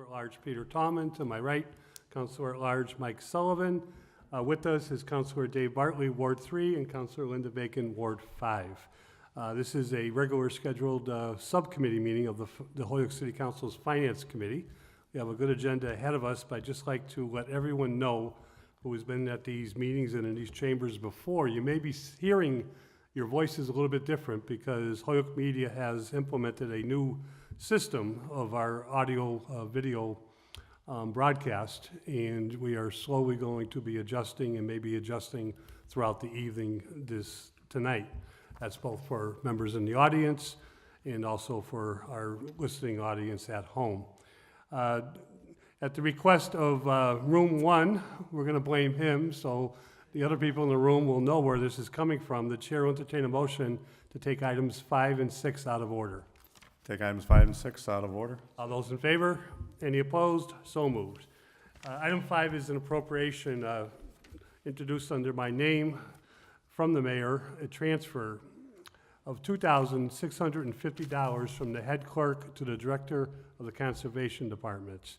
Councilor at Large Peter Tallman. To my right, Councilor at Large Mike Sullivan. With us is Councilor Dave Bartley, Ward 3, and Councilor Linda Bacon, Ward 5. This is a regular scheduled subcommittee meeting of the Holyoke City Council's Finance Committee. We have a good agenda ahead of us, but I'd just like to let everyone know who has been at these meetings and in these chambers before, you may be hearing your voices a little bit different because Holyoke Media has implemented a new system of our audio video broadcast, and we are slowly going to be adjusting and maybe adjusting throughout the evening tonight. That's both for members in the audience and also for our listening audience at home. At the request of room 1, we're going to blame him, so the other people in the room will know where this is coming from. The chair will entertain a motion to take items 5 and 6 out of order. Take items 5 and 6 out of order. All those in favor? Any opposed? So moved. Item 5 is an appropriation introduced under my name from the mayor, a transfer of $2,650 from the head clerk to the director of the conservation departments.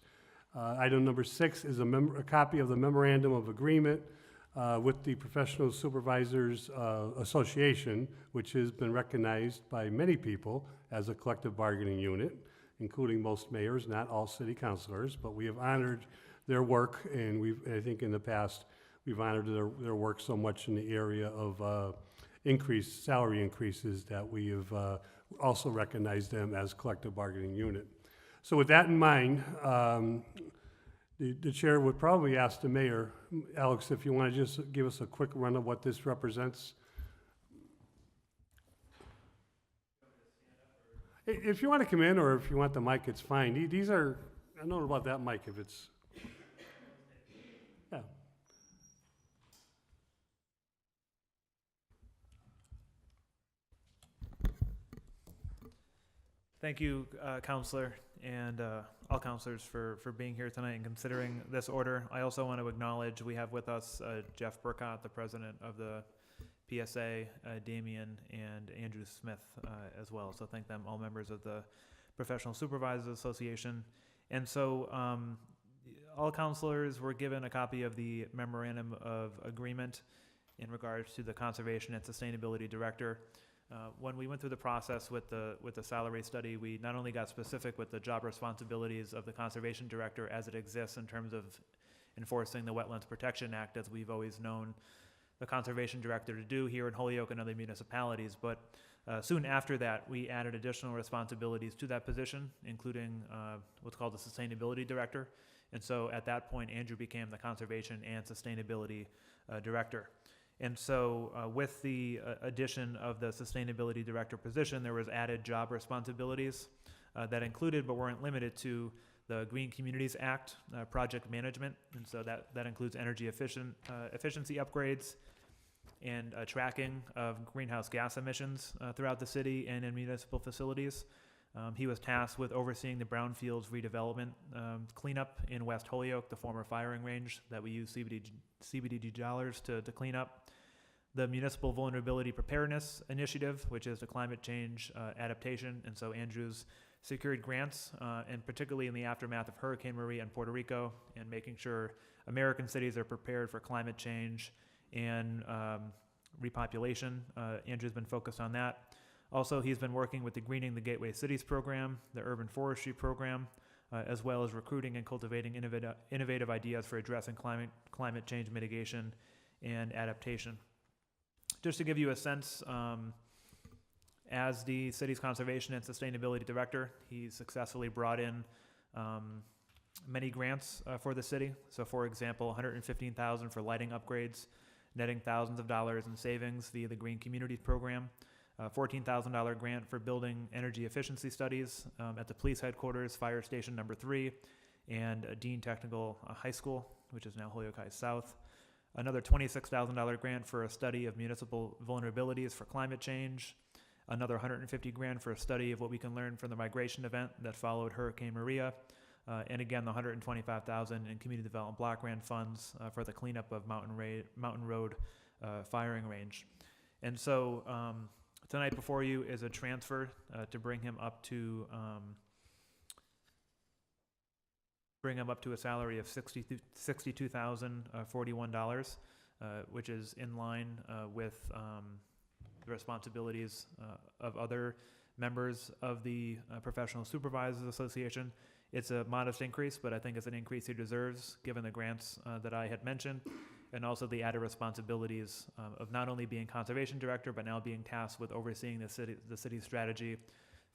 Item number 6 is a copy of the memorandum of agreement with the Professional Supervisors Association, which has been recognized by many people as a collective bargaining unit, including most mayors, not all city councilors, but we have honored their work, and I think in the past, we've honored their work so much in the area of increased salary increases that we have also recognized them as collective bargaining unit. So with that in mind, the chair would probably ask the mayor, Alex, if you want to just give us a quick run of what this represents. If you want to come in, or if you want the mic, it's fine. These are, I don't know about that mic, if it's, yeah. Thank you, Counselor, and all counselors for being here tonight and considering this order. I also want to acknowledge we have with us Jeff Burkott, the president of the PSA, Damian, and Andrew Smith as well. So thank them, all members of the Professional Supervisors Association. And so all counselors were given a copy of the Memorandum of Agreement in regards to the Conservation and Sustainability Director. When we went through the process with the salary study, we not only got specific with the job responsibilities of the Conservation Director as it exists in terms of enforcing the Wetlands Protection Act, as we've always known the Conservation Director to do here in Holyoke and other municipalities, but soon after that, we added additional responsibilities to that position, including what's called the Sustainability Director. And so at that point, Andrew became the Conservation and Sustainability Director. And so with the addition of the Sustainability Director position, there was added job responsibilities that included but weren't limited to the Green Communities Act project management. And so that includes energy efficiency upgrades and tracking of greenhouse gas emissions throughout the city and in municipal facilities. He was tasked with overseeing the brownfields redevelopment cleanup in West Holyoke, the former firing range that we use CBDG dollars to clean up. The Municipal Vulnerability Preparedness Initiative, which is the climate change adaptation. And so Andrew's secured grants, and particularly in the aftermath of Hurricane Maria in Puerto Rico, and making sure American cities are prepared for climate change and repopulation. Andrew's been focused on that. Also, he's been working with the Greening the Gateway Cities program, the Urban Forestry program, as well as recruiting and cultivating innovative ideas for addressing climate change mitigation and adaptation. Just to give you a sense, as the city's Conservation and Sustainability Director, he successfully brought in many grants for the city. So for example, $115,000 for lighting upgrades, netting thousands of dollars in savings via the Green Communities Program, $14,000 grant for building energy efficiency studies at the police headquarters, Fire Station number 3, and Dean Technical High School, which is now Holyoke High South. Another $26,000 grant for a study of municipal vulnerabilities for climate change. Another $150,000 for a study of what we can learn from the migration event that followed Hurricane Maria. And again, the $125,000 in community development block grant funds for the cleanup of Mountain Road firing range. And so tonight before you is a transfer to bring him up to bring him up to a salary of $62,041, which is in line with the responsibilities of other members of the Professional Supervisors Association. It's a modest increase, but I think it's an increase he deserves, given the grants that I had mentioned, and also the added responsibilities of not only being Conservation Director, but now being tasked with overseeing the city's strategy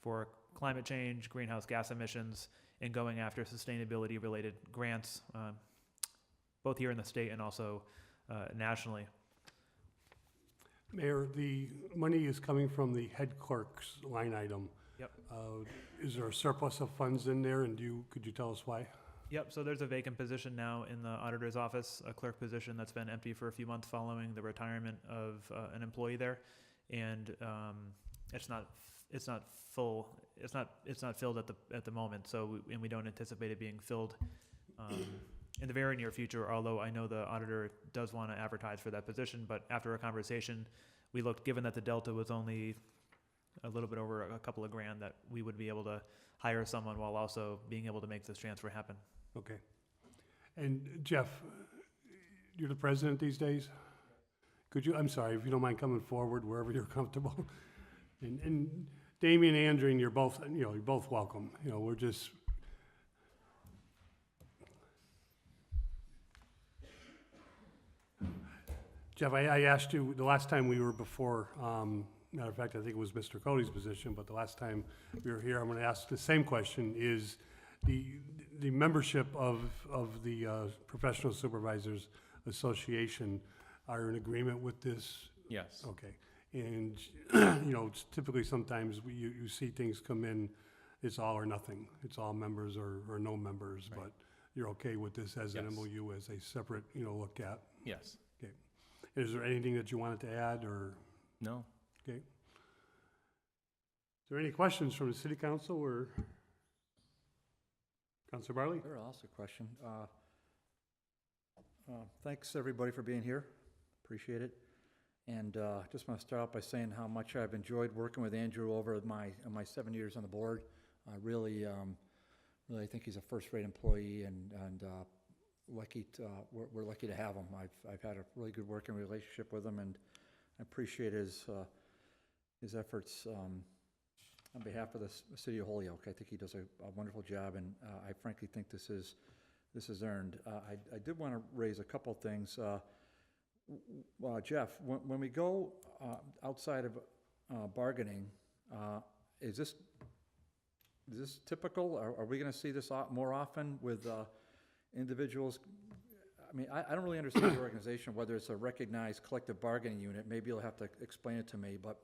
for climate change, greenhouse gas emissions, and going after sustainability-related grants, both here in the state and also nationally. Mayor, the money is coming from the head clerk's line item. Yep. Is there a surplus of funds in there, and could you tell us why? Yep, so there's a vacant position now in the auditor's office, a clerk position that's been empty for a few months following the retirement of an employee there, and it's not filled at the moment. So and we don't anticipate it being filled in the very near future. Although I know the auditor does want to advertise for that position, but after a conversation, we looked, given that the delta was only a little bit over a couple of grand, that we would be able to hire someone while also being able to make this transfer happen. Okay. And Jeff, you're the president these days? Could you, I'm sorry, if you don't mind coming forward wherever you're comfortable. And Damien and Andreen, you're both welcome. We're just, Jeff, I asked you the last time we were before, matter of fact, I think it was Mr. Cody's position, but the last time we were here, I'm going to ask the same question. Is the membership of the Professional Supervisors Association are in agreement with this? Yes. Okay. And, it's typically sometimes you see things come in, it's all or nothing. It's all members or no members, Right. but you're okay with this as an Yes. MOU, as a separate, look at? Yes. Okay. Is there anything that you wanted to add, or? No. Okay. Is there any questions from the City Council or Councilor Bartley? Sure, I'll ask a question. Thanks, everybody, for being here. Appreciate it. And just want to start out by saying how much I've enjoyed working with Andrew over my 7 years on the board. I really think he's a first-rate employee, and we're lucky to have him. I've had a really good working relationship with him, and I appreciate his efforts on behalf of the city of Holyoke. I think he does a wonderful job, and I frankly think this is earned. I did want to raise a couple things. Jeff, when we go outside of bargaining, is this typical? Are we going to see this more often with individuals? I mean, I don't really understand the organization, whether it's a recognized collective bargaining unit. Maybe you'll have to explain it to me, but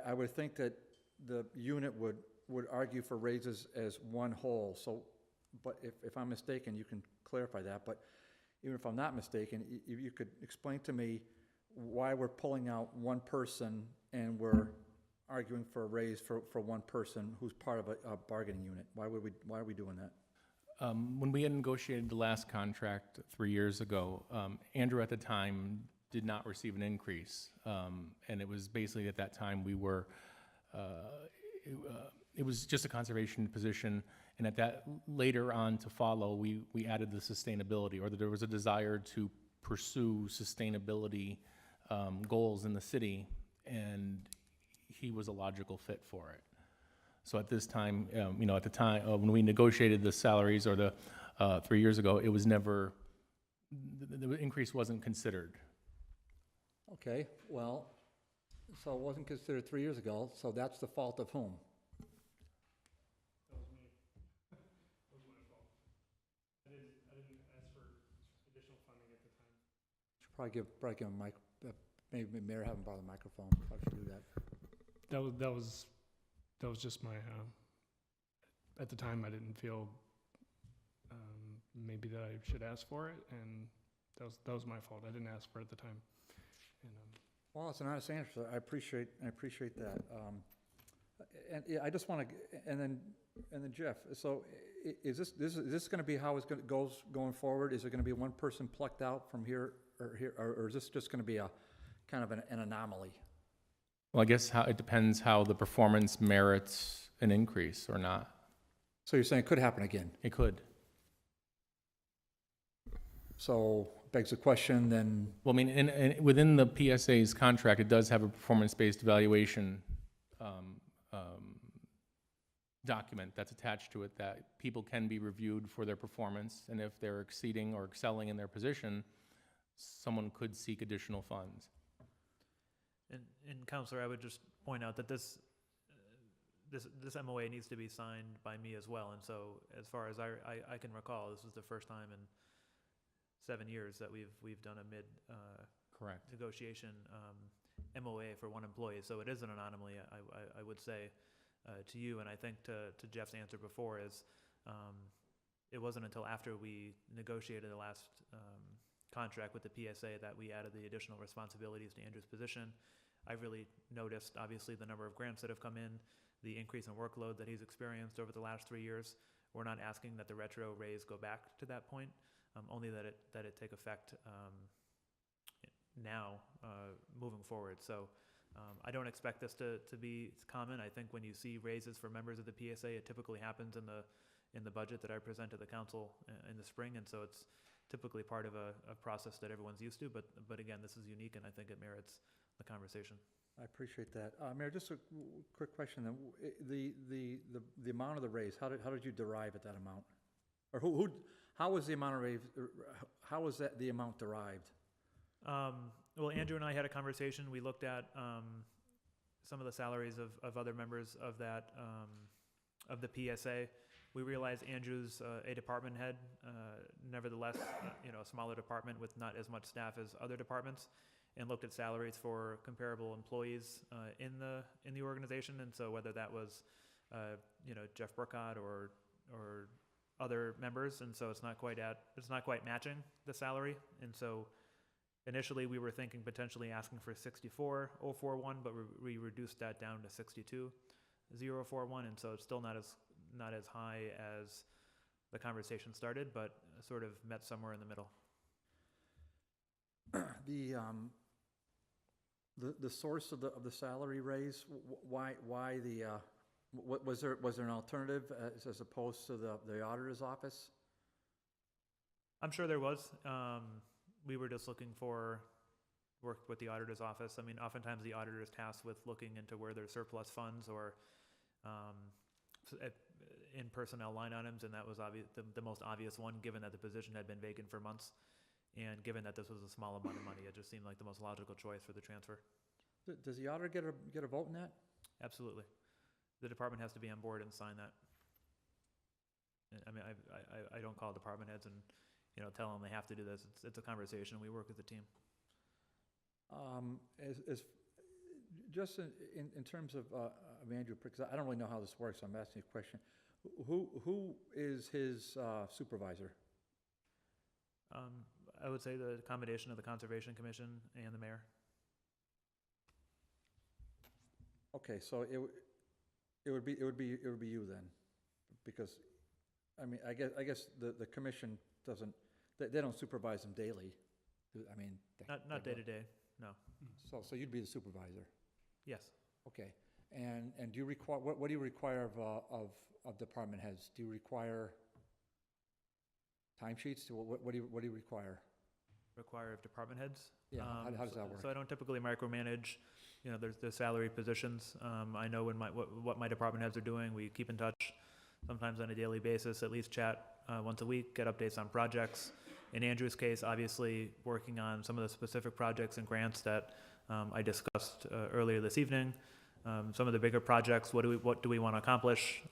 I would think that the unit would argue for raises as one whole. So, but if I'm mistaken, you can clarify that. But even if I'm not mistaken, you could explain to me why we're pulling out one person and we're arguing for a raise for one person who's part of a bargaining unit. Why are we doing that? When we had negotiated the last contract 3 years ago, Andrew at the time did not receive an increase. And it was basically at that time we were, it was just a conservation position. And at that, later on to follow, we added the sustainability, or that there was a desire to pursue sustainability goals in the city, and he was a logical fit for it. So at this time, at the time, when we negotiated the salaries, or the 3 years ago, it was never, the increase wasn't considered. Okay, well, so it wasn't considered 3 years ago, so that's the fault of whom? That was me. That was my fault. I didn't ask for additional funding at the time. Should probably give him a mic, maybe Mayor have him borrow the microphone. Probably should do that. That was just my, at the time I didn't feel maybe that I should ask for it, and that was my fault. I didn't ask for it at the time. And, Well, it's an honest answer. I appreciate that. And yeah, I just want to, and then Jeff, so is this going to be how it goes going forward? Is there going to be one person plucked out from here, or is this just going to be a kind of an anomaly? Well, I guess it depends how the performance merits an increase or not. So you're saying it could happen again? It could. So begs the question then, Well, I mean, within the PSA's contract, it does have a performance-based evaluation document that's attached to it that people can be reviewed for their performance, and if they're exceeding or excelling in their position, someone could seek additional funds. And Counselor, I would just point out that this MOA needs to be signed by me as well. And so as far as I can recall, this is the first time in 7 years that we've done a mid Correct. negotiation MOA for one employee. So it is an anomaly, I would say, to you. And I think to Jeff's answer before is it wasn't until after we negotiated the last contract with the PSA that we added the additional responsibilities to Andrew's position. I've really noticed, obviously, the number of grants that have come in, the increase in workload that he's experienced over the last 3 years. We're not asking that the retro raise go back to that point, only that it take effect now, moving forward. So I don't expect this to be common. I think when you see raises for members of the PSA, it typically happens in the budget that I present to the council in the spring, and so it's typically part of a process that everyone's used to. But again, this is unique, and I think it merits the conversation. I appreciate that. Mayor, just a quick question then. The amount of the raise, how did you derive at that amount? Or how was the amount of raise, how was that, the amount derived? Well, Andrew and I had a conversation. We looked at some of the salaries of other members of that of the PSA. We realized Andrew's a department head, nevertheless, a smaller department with not as much staff as other departments, and looked at salaries for comparable employees in the organization. And so whether that was Jeff Burkott or other members, and so it's not quite matching the salary. And so initially we were thinking potentially asking for 64,041, but we reduced that down to 62,041, and so it's still not as high as the conversation started, but sort of met somewhere in the middle. The source of the salary raise, why the was there an alternative as opposed to the auditor's office? I'm sure there was. We were just looking for work with the auditor's office. I mean, oftentimes the auditor is tasked with looking into where there's surplus funds or in personnel line items, and that was the most obvious one, given that the position had been vacant for months. And given that this was a small amount of money, it just seemed like the most logical choice for the transfer. Does the auditor get a vote in that? Absolutely. The department has to be on board and sign that. I mean, I don't call department heads and tell them they have to do this. It's a conversation. We work as a team. Just in terms of Andrew, because I don't really know how this works, so I'm asking you a question. Who is his supervisor? I would say the combination of the Conservation Commission and the mayor. Okay, so it would be you then, because I mean I guess the commission doesn't, they don't supervise them daily. I mean Not day to day. No. So you'd be the supervisor. Yes. Okay, and do you require what do you require of department heads? Do you require timesheets? What do you require? Require of department heads? Yeah, how does that work? So I don't typically micromanage, there's salary positions. I know what my department heads are doing. We keep in touch sometimes on a daily basis, at least chat once a week, get updates on projects. In Andrew's case, obviously working on some of the specific projects and grants that I discussed earlier this evening. Some of the bigger projects, what do we want to accomplish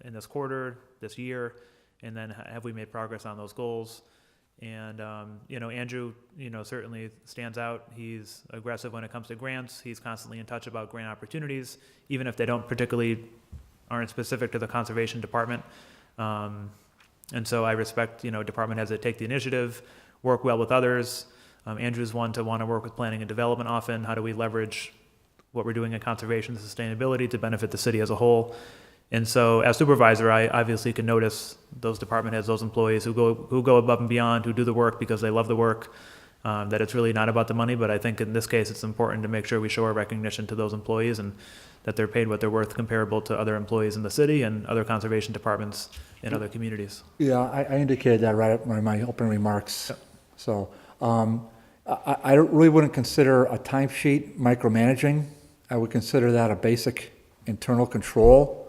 in this quarter, this year, and then have we made progress on those goals? And Andrew, certainly stands out. He's aggressive when it comes to grants. He's constantly in touch about grant opportunities, even if they aren't specific to the conservation department. And so I respect, department heads that take the initiative, work well with others. Andrew's one to want to work with planning and development often. How do we leverage what we're doing in conservation and sustainability to benefit the city as a whole? And so as supervisor, I obviously can notice those department heads, those employees who go above and beyond, who do the work because they love the work, that it's really not about the money. But I think in this case, it's important to make sure we show our recognition to those employees and that they're paid what they're worth, comparable to other employees in the city and other conservation departments in other communities. Yeah, I indicated that right in my opening remarks. So, I really wouldn't consider a timesheet micromanaging. I would consider that a basic internal control.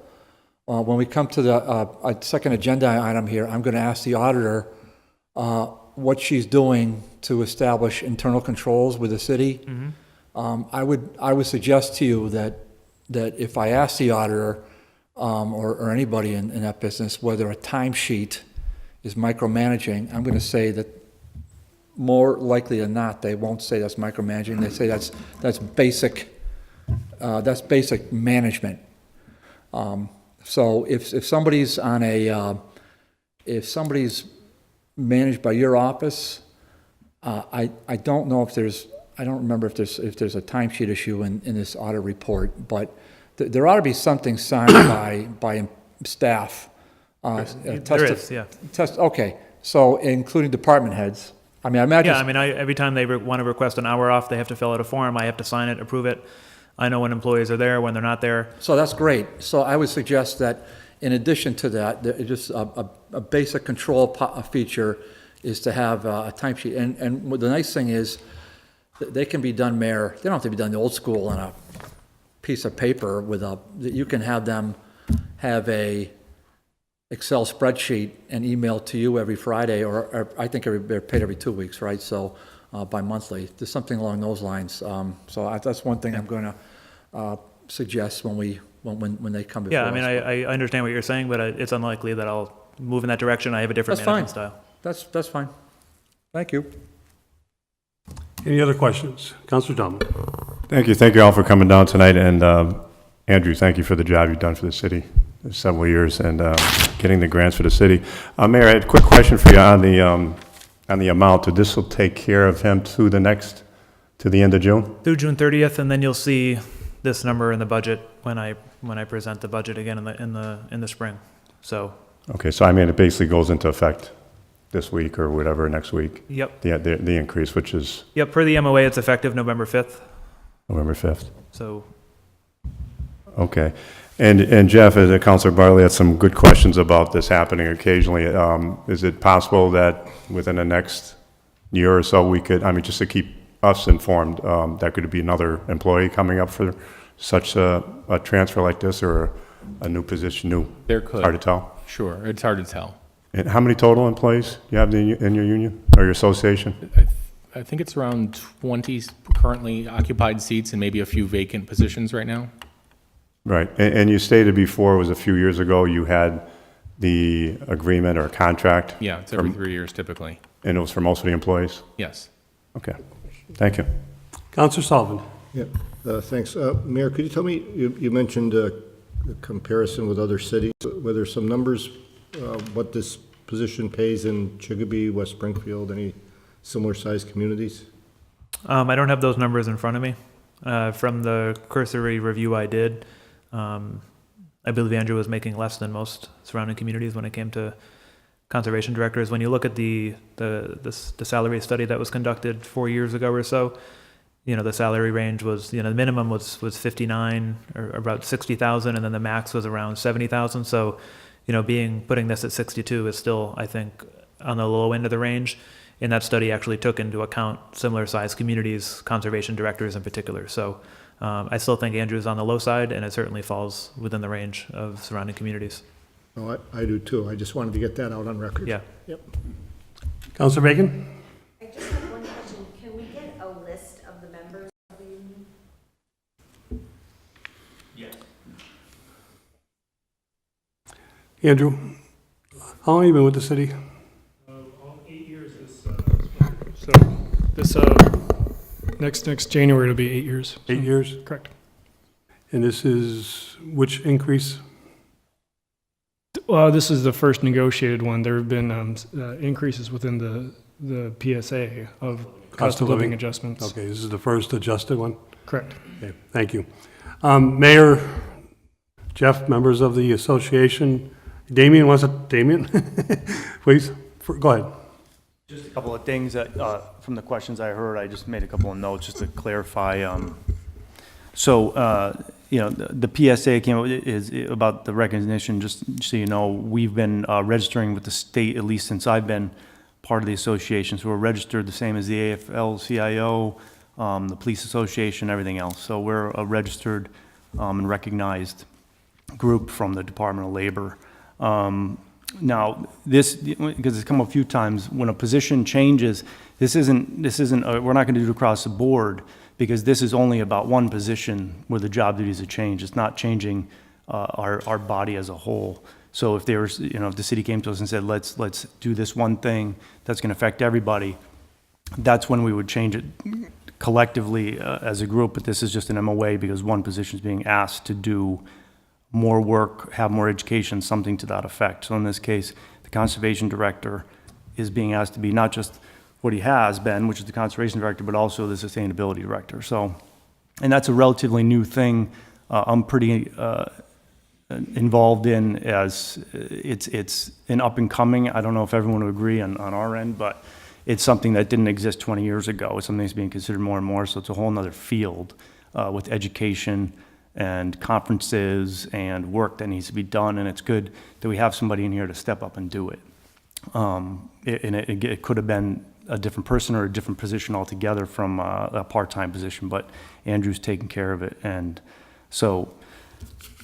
When we come to the second agenda item here, I'm going to ask the auditor what she's doing to establish internal controls with the city. I would suggest to you that if I ask the auditor or anybody in that business whether a timesheet is micromanaging, I'm going to say that more likely than not, they won't say that's micromanaging. They say that's basic management. So if somebody's on if somebody's managed by your office, I don't know if I don't remember if there's a timesheet issue in this audit report, but there ought to be something signed by staff. There is, yeah. Okay, so including department heads. I mean, I imagine. Yeah, I mean, every time they want to request an hour off, they have to fill out a form. I have to sign it, approve it. I know when employees are there, when they're not there. So that's great. So I would suggest that in addition to that, just a basic control feature is to have a timesheet. And the nice thing is, they can be done, Mayor, they don't have to be done the old school on a piece of paper you can have them have a Excel spreadsheet and email to you every Friday, or I think they're paid every 2 weeks, right? So bi-monthly, there's something along those lines. So that's one thing I'm going to suggest when they come before us. Yeah, I mean, I understand what you're saying, but it's unlikely that I'll move in that direction. I have a different That's management fine. style. That's fine. Thank you. Any other questions? Counselor Dunn. Thank you all for coming down tonight, and Andrew, thank you for the job you've done for the city several years and getting the grants for the city. Mayor, I had a quick question for you on the amount. This will take care of him to the end of June? Through June 30th, and then you'll see this number in the budget when I present the budget again in the spring. So. Okay, so I mean, it basically goes into effect this week or whatever, next week? Yep. The increase, which is? Yep, per the MOA, it's effective November 5th. November 5th. So. Okay. And Jeff, as Councilor Bartley had some good questions about this happening occasionally. Is it possible that within the next year or so we could, I mean, just to keep us informed, that could be another employee coming up for such a transfer like this, or a new position, There could. hard to tell? Sure, it's hard to tell. And how many total employees do you have in your union or your association? I think it's around 20 currently occupied seats and maybe a few vacant positions right now. Right. And you stated before, it was a few years ago, you had the agreement or contract? Yeah, it's every 3 years typically. And it was for most of the employees? Yes. Okay. Thank you. Counselor Sullivan. Yeah, thanks. Mayor, could you tell me, you mentioned a comparison with other cities, were there some numbers, what this position pays in Chicopee, West Springfield, any similar sized communities? I don't have those numbers in front of me. From the cursory review I did, I believe Andrew was making less than most surrounding communities when it came to conservation directors. When you look at the salary study that was conducted 4 years ago or so, the salary range was, the minimum was 59 or about 60,000, and then the max was around 70,000. So, putting this at 62 is still, I think, on the low end of the range. And that study actually took into account similar sized communities, conservation directors in particular. So I still think Andrew's on the low side, and it certainly falls within the range of surrounding communities. Oh, I do too. I just wanted to get that out on record. Yeah. Yep. Counselor Bacon. I just have one question. Can we get a list of the members of the union? Andrew, how long have you been with the city? All 8 years so this, next January it'll be 8 years. 8 years? Correct. And this is which increase? Well, this is the first negotiated one. There have been increases within the PSA of cost of living adjustments. Okay, this is the first adjusted one? Correct. Okay, thank you. Mayor, Jeff, members of the association, Damien Damien, please, go ahead. Just a couple of things that, from the questions I heard, I just made a couple of notes just to clarify. The PSA came up is about the recognition, just so you know, we've been registering with the state, at least since I've been part of the association. So we're registered the same as the AFL-CIO, the police association, everything else. So we're a registered and recognized group from the Department of Labor. Now, this, because it's come up a few times, when a position changes, this isn't, we're not going to do it across the board, because this is only about one position where the job duties have changed. It's not changing our body as a whole. So if there's, if the city came to us and said, let's do this one thing that's going to affect everybody, that's when we would change it collectively as a group. But this is just an MOA because one position is being asked to do more work, have more education, something to that effect. So in this case, the conservation director is being asked to be not just what he has been, which is the conservation director, but also the sustainability director. So, and that's a relatively new thing. I'm pretty involved in, as it's an up and coming. I don't know if everyone would agree on our end, but it's something that didn't exist 20 years ago. It's something that's being considered more and more. So it's a whole nother field with education and conferences and work that needs to be done, and it's good that we have somebody in here to step up and do it. It could have been a different person or a different position altogether from a part-time position, but Andrew's taking care of it, and so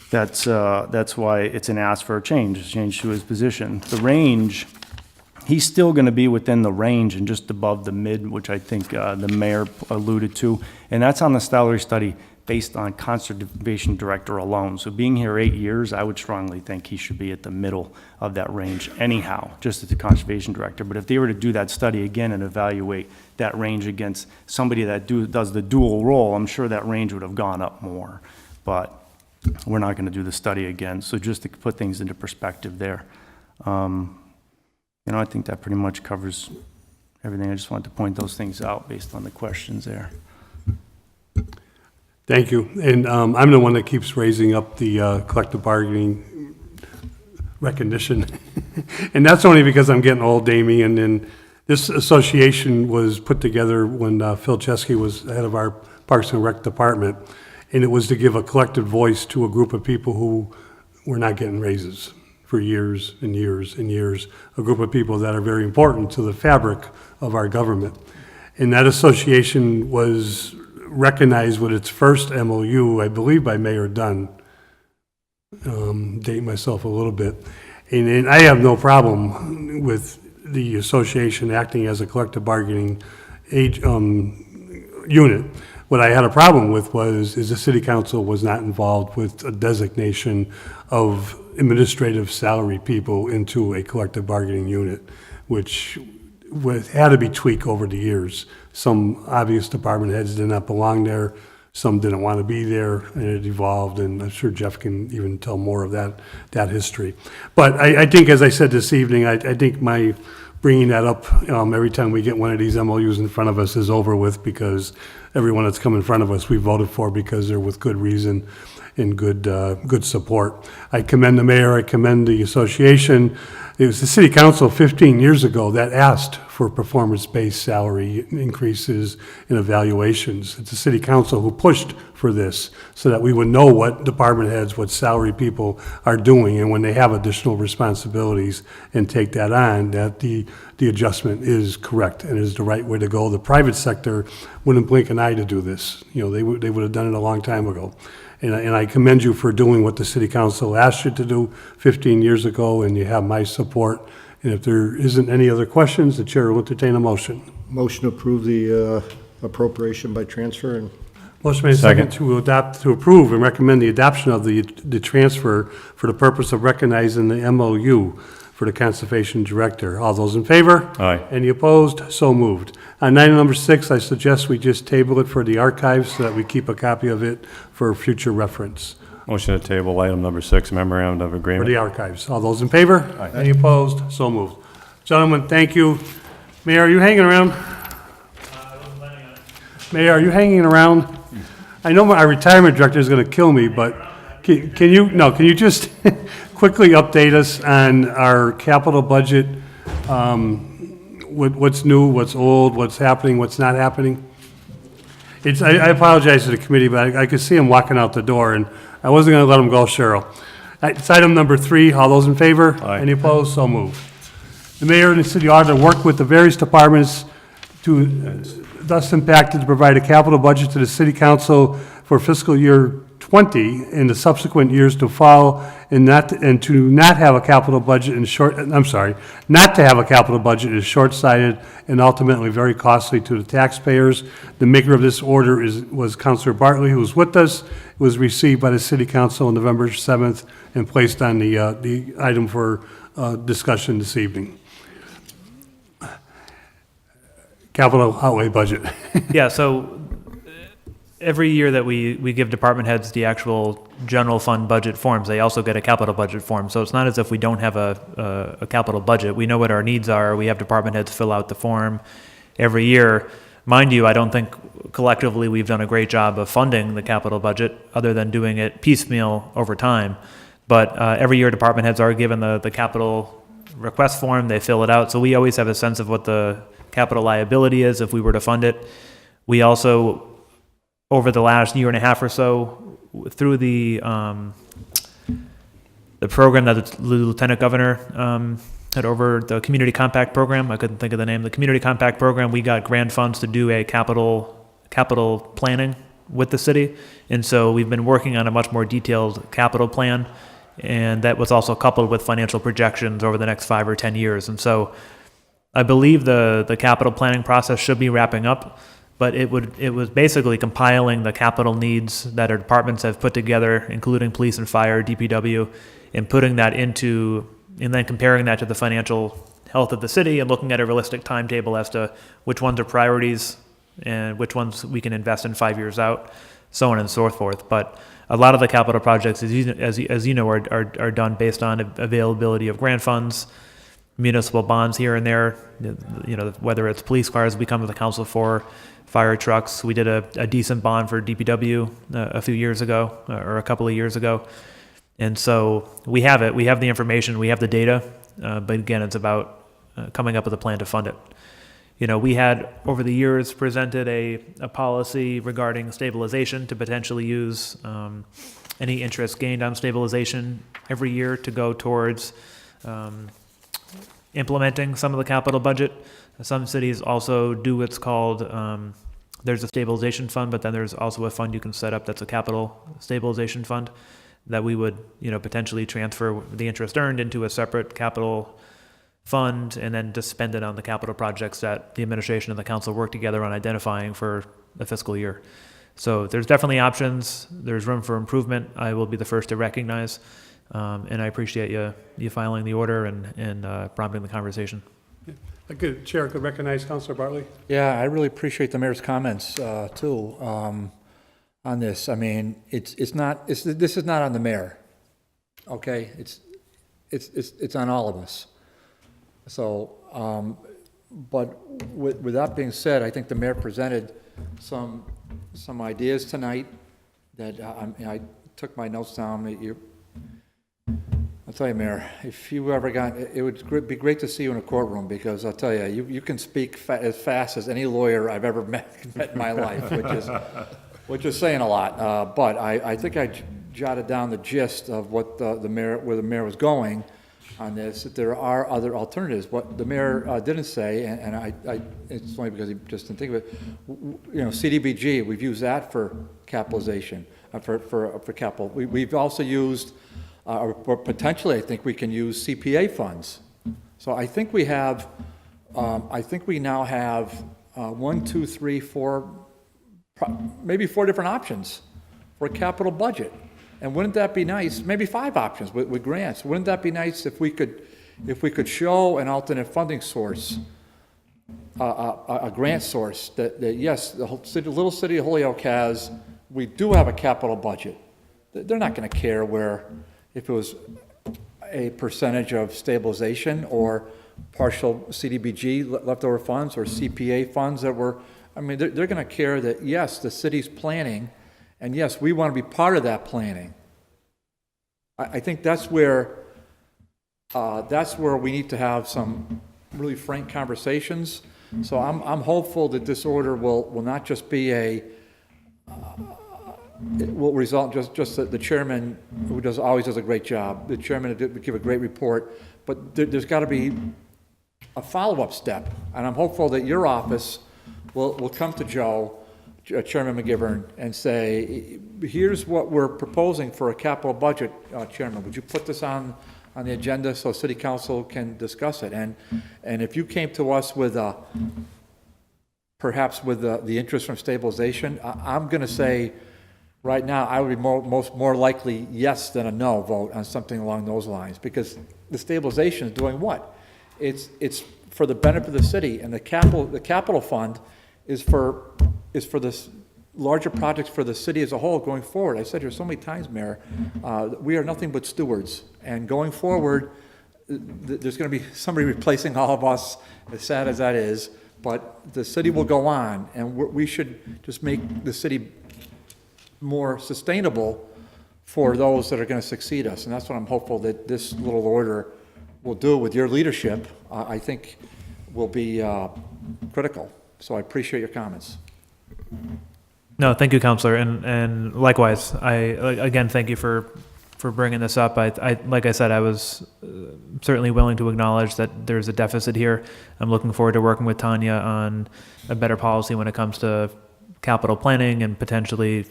that's why it's an ask for a change to his position. The range, he's still going to be within the range and just above the mid, which I think the mayor alluded to, and that's on the salary study based on conservation director alone. So being here 8 years, I would strongly think he should be at the middle of that range anyhow, just as the conservation director. But if they were to do that study again and evaluate that range against somebody that does the dual role, I'm sure that range would have gone up more. But we're not going to do the study again. So just to put things into perspective there. I think that pretty much covers everything. I just wanted to point those things out based on the questions there. Thank you. And I'm the one that keeps raising up the collective bargaining recognition. And that's only because I'm getting old, Damien. And this association was put together when Phil Chesky was head of our Parks and Rec department. And it was to give a collective voice to a group of people who were not getting raises for years and years and years. A group of people that are very important to the fabric of our government. And that association was recognized with its first MOU, I believe by Mayor Dunn. Date myself a little bit. And I have no problem with the association acting as a collective bargaining unit. What I had a problem with is the city council was not involved with a designation of administrative salary people into a collective bargaining unit, which had to be tweaked over the years. Some obvious department heads did not belong there. Some didn't want to be there, and it evolved, and I'm sure Jeff can even tell more of that history. But I think, as I said this evening, I think my bringing that up every time we get one of these MOUs in front of us is over with, because everyone that's come in front of us, we voted for because they're with good reason and good support. I commend the mayor, I commend the association. It was the city council 15 years ago that asked for performance-based salary increases and evaluations. It's the city council who pushed for this so that we would know what department heads, what salary people are doing, and when they have additional responsibilities and take that on, that the adjustment is correct and is the right way to go. The private sector wouldn't blink an eye to do this. They would have done it a long time ago. And I commend you for doing what the city council asked you to do 15 years ago, and you have my support. And if there isn't any other questions, the chair will entertain a motion. Motion to approve the appropriation by transfer and Motion made second to approve and recommend the adoption of the transfer for the purpose of recognizing the MOU for the conservation director. All those in favor? Aye. Any opposed? So moved. On item number 6, I suggest we just table it for the archives so that we keep a copy of it for future reference. Motion to table item number 6, memorandum of For agreement. the archives. All those in favor? Aye. Any opposed? So moved. Gentlemen, thank you. Mayor, are you hanging around? Mayor, are you hanging around? I know our retirement director is going to kill me, but can you just quickly update us on our capital budget? What's new, what's old, what's happening, what's not happening? I apologize to the committee, but I could see him walking out the door, and I wasn't going to let him go, Cheryl. It's item number 3. All those in favor? Aye. Any opposed? So moved. The mayor and the city auditor work with the various departments to, thus impacted to provide a capital budget to the city council for fiscal year 20 and the subsequent years to follow, and to not have a capital budget not to have a capital budget is short-sighted and ultimately very costly to the taxpayers. The maker of this order was Councilor Bartley, who was with us. It was received by the city council on November 7th and placed on the item for discussion this evening. Capital outlay budget. Yeah, so every year that we give department heads the actual general fund budget forms, they also get a capital budget form. So it's not as if we don't have a capital budget. We know what our needs are. We have department heads fill out the form every year. Mind you, I don't think collectively we've done a great job of funding the capital budget other than doing it piecemeal over time. But every year department heads are given the capital request form. They fill it out. So we always have a sense of what the capital liability is if we were to fund it. We also, over the last year and a half or so, through the program that the Lieutenant Governor had over, the Community Compact Program, I couldn't think of the name, the Community Compact Program, we got grant funds to do a capital planning with the city. And so we've been working on a much more detailed capital plan, and that was also coupled with financial projections over the next 5 or 10 years. And so I believe the capital planning process should be wrapping up, but it was basically compiling the capital needs that our departments have put together, including police and fire, DPW, and putting that into, and then comparing that to the financial health of the city and looking at a realistic timetable as to which ones are priorities and which ones we can invest in 5 years out, so on and so forth. But a lot of the capital projects, as you know, are done based on availability of grant funds, municipal bonds here and there, you know, whether it's police cars we come to the council for, fire trucks. We did a decent bond for DPW a few years ago, or a couple of years ago. And so we have it, we have the information, we have the data, but again, it's about coming up with a plan to fund it. You know, we had over the years presented a policy regarding stabilization to potentially use any interest gained on stabilization every year to go towards implementing some of the capital budget. Some cities also do what's called, there's a stabilization fund, but then there's also a fund you can set up that's a capital stabilization fund that we would, you know, potentially transfer the interest earned into a separate capital fund and then just spend it on the capital projects that the administration and the council work together on identifying for the fiscal year. So there's definitely options. There's room for improvement. I will be the first to recognize. And I appreciate you filing the order and prompting the conversation. Chair could recognize Councilor Bartley. Yeah, I really appreciate the mayor's comments, too, on this. I mean, this is not on the mayor, okay? It's on all of us. So, but with that being said, I think the mayor presented some ideas tonight that I took my notes down. I'll tell you, Mayor, if you ever it would be great to see you in a courtroom, because I'll tell you, you can speak as fast as any lawyer I've ever met in my life, which is saying a lot. But I think I jotted down the gist of what where the mayor was going on this, that there are other alternatives. What the mayor didn't say, and it's only because he just didn't think of it, you know, CDBG, we've used that for capitalization, for capital. We've also used, or potentially I think we can use CPA funds. So I think we have, I think we now have 1, 2, 3, 4, maybe 4 different options for a capital budget. And wouldn't that be nice? Maybe 5 options with grants. Wouldn't that be nice if we could show an alternate funding source, a grant source that yes, the little city of Holyoke has. We do have a capital budget. They're not going to care if it was a percentage of stabilization or partial CDBG leftover funds or CPA funds that were. I mean, they're going to care that yes, the city's planning. And yes, we want to be part of that planning. I think that's where we need to have some really frank conversations. So I'm hopeful that this order will not just be it will result just that the chairman, who always does a great job. The chairman would give a great report, but there's got to be a follow-up step. And I'm hopeful that your office will come to Joe, Chairman McGivern, and say, here's what we're proposing for a capital budget, Chairman. Would you put this on the agenda so City Council can discuss it? And if you came to us with perhaps with the interest from stabilization, I'm going to say, right now, I would be more likely yes than a no vote on something along those lines, because the stabilization is doing what? It's for the benefit of the city, and the capital fund is for this larger projects for the city as a whole going forward. I said here so many times, Mayor, we are nothing but stewards, and going forward, there's going to be somebody replacing all of us, as sad as that is, but the city will go on, and we should just make the city more sustainable for those that are going to succeed us. And that's what I'm hopeful that this little order will do with your leadership, I think will be critical. So I appreciate your comments. No, thank you, Counselor, and likewise, again, thank you for bringing this up. Like I said, I was certainly willing to acknowledge that there's a deficit here. I'm looking forward to working with Tanya on a better policy when it comes to capital planning and potentially,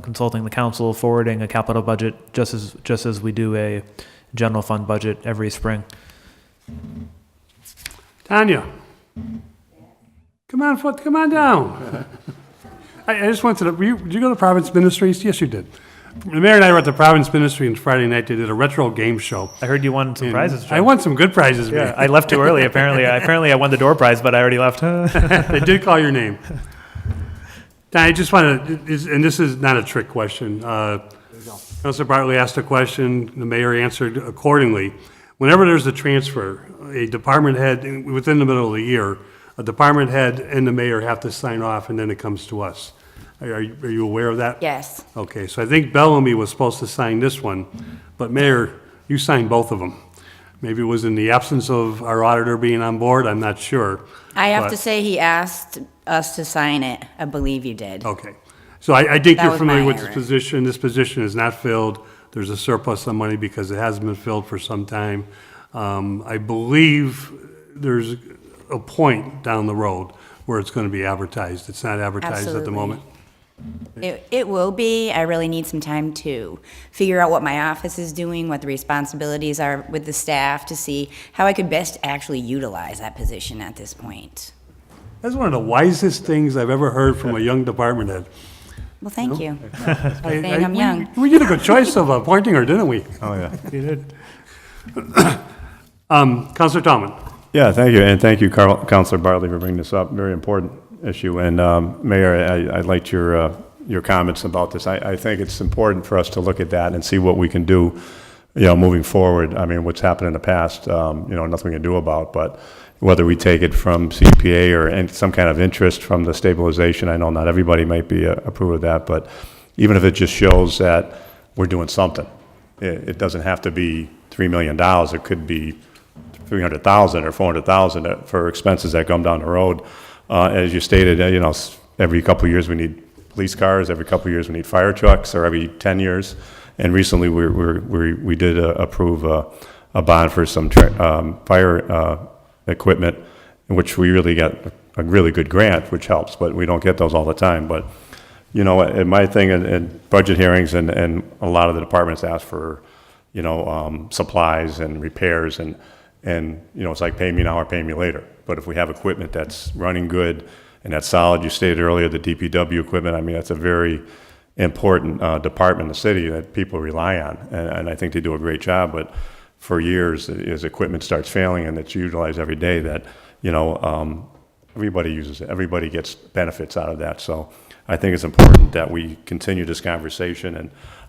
consulting the council, forwarding a capital budget, just as we do a general fund budget every spring. Tanya, come on down. I just went to did you go to Province Ministries? Yes, you did. The mayor and I were at the Province Ministry on Friday night. They did a retro game show. I heard you won some And prizes, John. I won some good prizes, Yeah, man. I left too early, apparently. Apparently I won the door prize, but I already left. They did call your name. I just want to, and this is not a trick question. Councilor Bartley asked a question, the mayor answered accordingly. Whenever there's a transfer, a department head, within the middle of the year, a department head and the mayor have to sign off, and then it comes to us. Are you aware of that? Yes. Okay, so I think Bellamy was supposed to sign this one, but Mayor, you signed both of them. Maybe it was in the absence of our auditor being on board, I'm not sure. I have But- to say, he asked us to sign it. I believe you did. Okay, so I think That you're was familiar my with this error. position. This position is not filled. There's a surplus of money because it hasn't been filled for some time. I believe there's a point down the road where it's going to be advertised. It's not advertised at the Absolutely. moment. It will be. I really need some time to figure out what my office is doing, what the responsibilities are with the staff, to see how I could best actually utilize that position at this point. That's one of the wisest things I've ever heard from a young department head. Well, thank you. I- Saying I'm young. We did a good choice of appointing her, didn't we? Oh, yeah. You did. Counselor Tomlin. Yeah, thank you, and thank you, Councilor Bartley, for bringing this up. Very important issue. And Mayor, I liked your comments about this. I think it's important for us to look at that and see what we can do, moving forward. I mean, what's happened in the past, nothing we can do about, but whether we take it from CPA or some kind of interest from the stabilization, I know not everybody might be approve of that, but even if it just shows that we're doing something, it doesn't have to be $3 million. It could be $300,000 or $400,000 for expenses that come down the road. As you stated, every couple of years we need police cars, every couple of years we need fire trucks, or every 10 years. And recently we did approve a bond for some fire equipment, in which we really got a really good grant, which helps, but we don't get those all the time. But, in my thing in budget hearings, and a lot of the departments ask for, supplies and repairs, and it's like pay me now or pay me later. But if we have equipment that's running good and that's solid, you stated earlier, the DPW equipment, I mean, that's a very important department in the city that people rely on. And I think they do a great job, but for years, as equipment starts failing and it's utilized every day, that, everybody uses it. Everybody gets benefits out of that. So I think it's important that we continue this conversation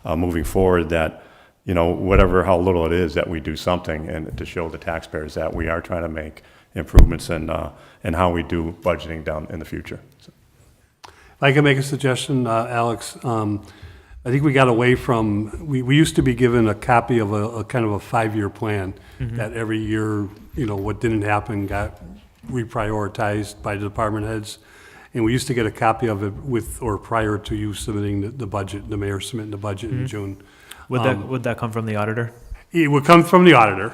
and moving forward that, how little it is, that we do something, and to show the taxpayers that we are trying to make improvements in how we do budgeting down in the future. So. If I can make a suggestion, Alex, I think we got away from, we used to be given a copy of a kind of a 5-year plan that every year, what didn't happen got reprioritized by the department heads. And we used to get a copy of it prior to you submitting the budget, the mayor submitting the budget in June. Would that come from the auditor? It would come from the auditor,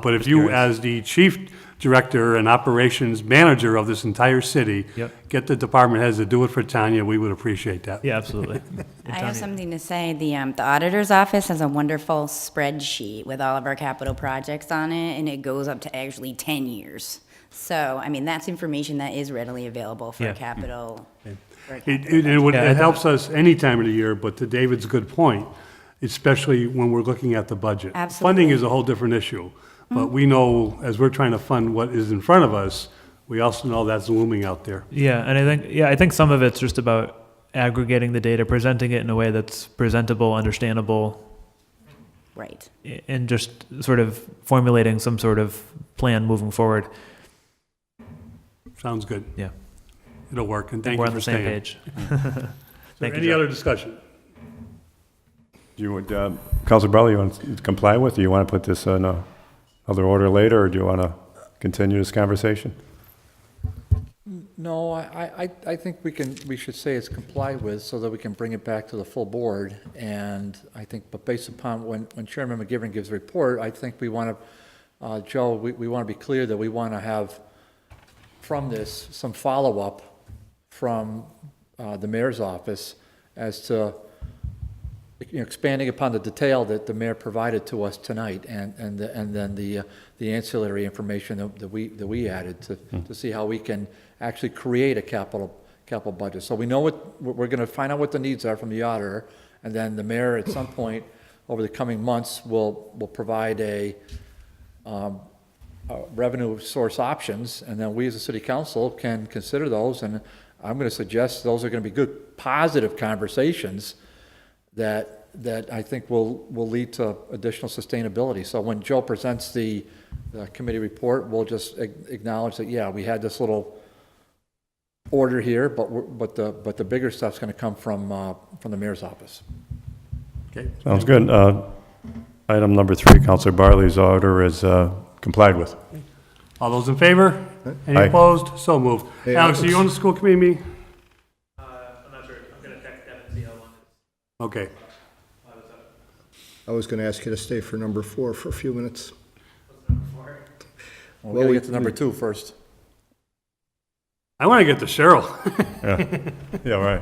but if you, curious. as the chief director and operations manager of this entire city. Yep. Get the department heads to do it for Tanya, we would appreciate that. Yeah, absolutely. I have something to say. The auditor's office has a wonderful spreadsheet with all of our capital projects on it, and it goes up to actually 10 years. So, I mean, that's information that is readily available for Yeah. capital. It helps us any time of the year, but to David's good point, especially when we're looking at the budget. Absolutely. Funding is a whole different issue, but we know, as we're trying to fund what is in front of us, we also know that's looming out there. Yeah, and I think some of it's just about aggregating the data, presenting it in a way that's presentable, understandable, Right. and just sort of formulating some sort of plan moving forward. Sounds good. Yeah. It'll work, and thank We're you on for the same staying. page. Thank you, Any Joe. other discussion? Do you, Counselor Bartley, you want to comply with, or you want to put this in another order later, or do you want to continue this conversation? No, I think we should say it's complied with so that we can bring it back to the full board. And I think, but based upon when Chairman McGivern gives a report, I think we want to, Joe, we want to be clear that we want to have from this some follow-up from the mayor's office as to, expanding upon the detail that the mayor provided to us tonight, and then the ancillary information that we added to see how we can actually create a capital budget. So we know we're going to find out what the needs are from the auditor, and then the mayor at some point over the coming months will provide a revenue source options, and then we as a city council can consider those. And I'm going to suggest those are going to be good, positive conversations that I think will lead to additional sustainability. So when Joe presents the committee report, we'll just acknowledge that, yeah, we had this little order here, but the bigger stuff's going to come from the mayor's office. Okay. Sounds good. Item number 3, Counselor Bartley's order is complied with. All those in favor? Any Aye. opposed? So moved. Hey, Alex, are you on the school committee meeting? I'm not sure. I'm going to text Devin and see how long Okay. I was going to ask you to stay for number 4 for a few minutes. Well, we got to get to number 2 first. I want to get to Cheryl. Yeah, right.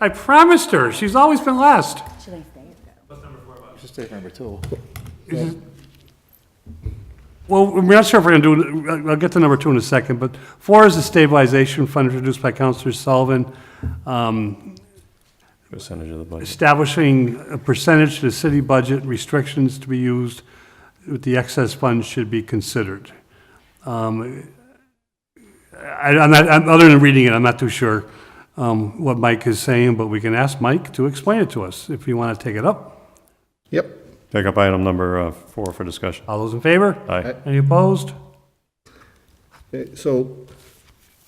I promised her. She's always been last. Should I stay? Just stay for number 2. Well, we're not sure if we're going to do it. I'll get to number 2 in a second, but 4 is the stabilization fund introduced by Councilor Sullivan. Percentage of the budget. Establishing a percentage to the city budget, restrictions to be used with the excess funds should be considered. I'm not, other than reading it, I'm not too sure what Mike is saying, but we can ask Mike to explain it to us if you want to take it up. Yep. Take up item number 4 for discussion. All those in favor? Aye. Any opposed? So,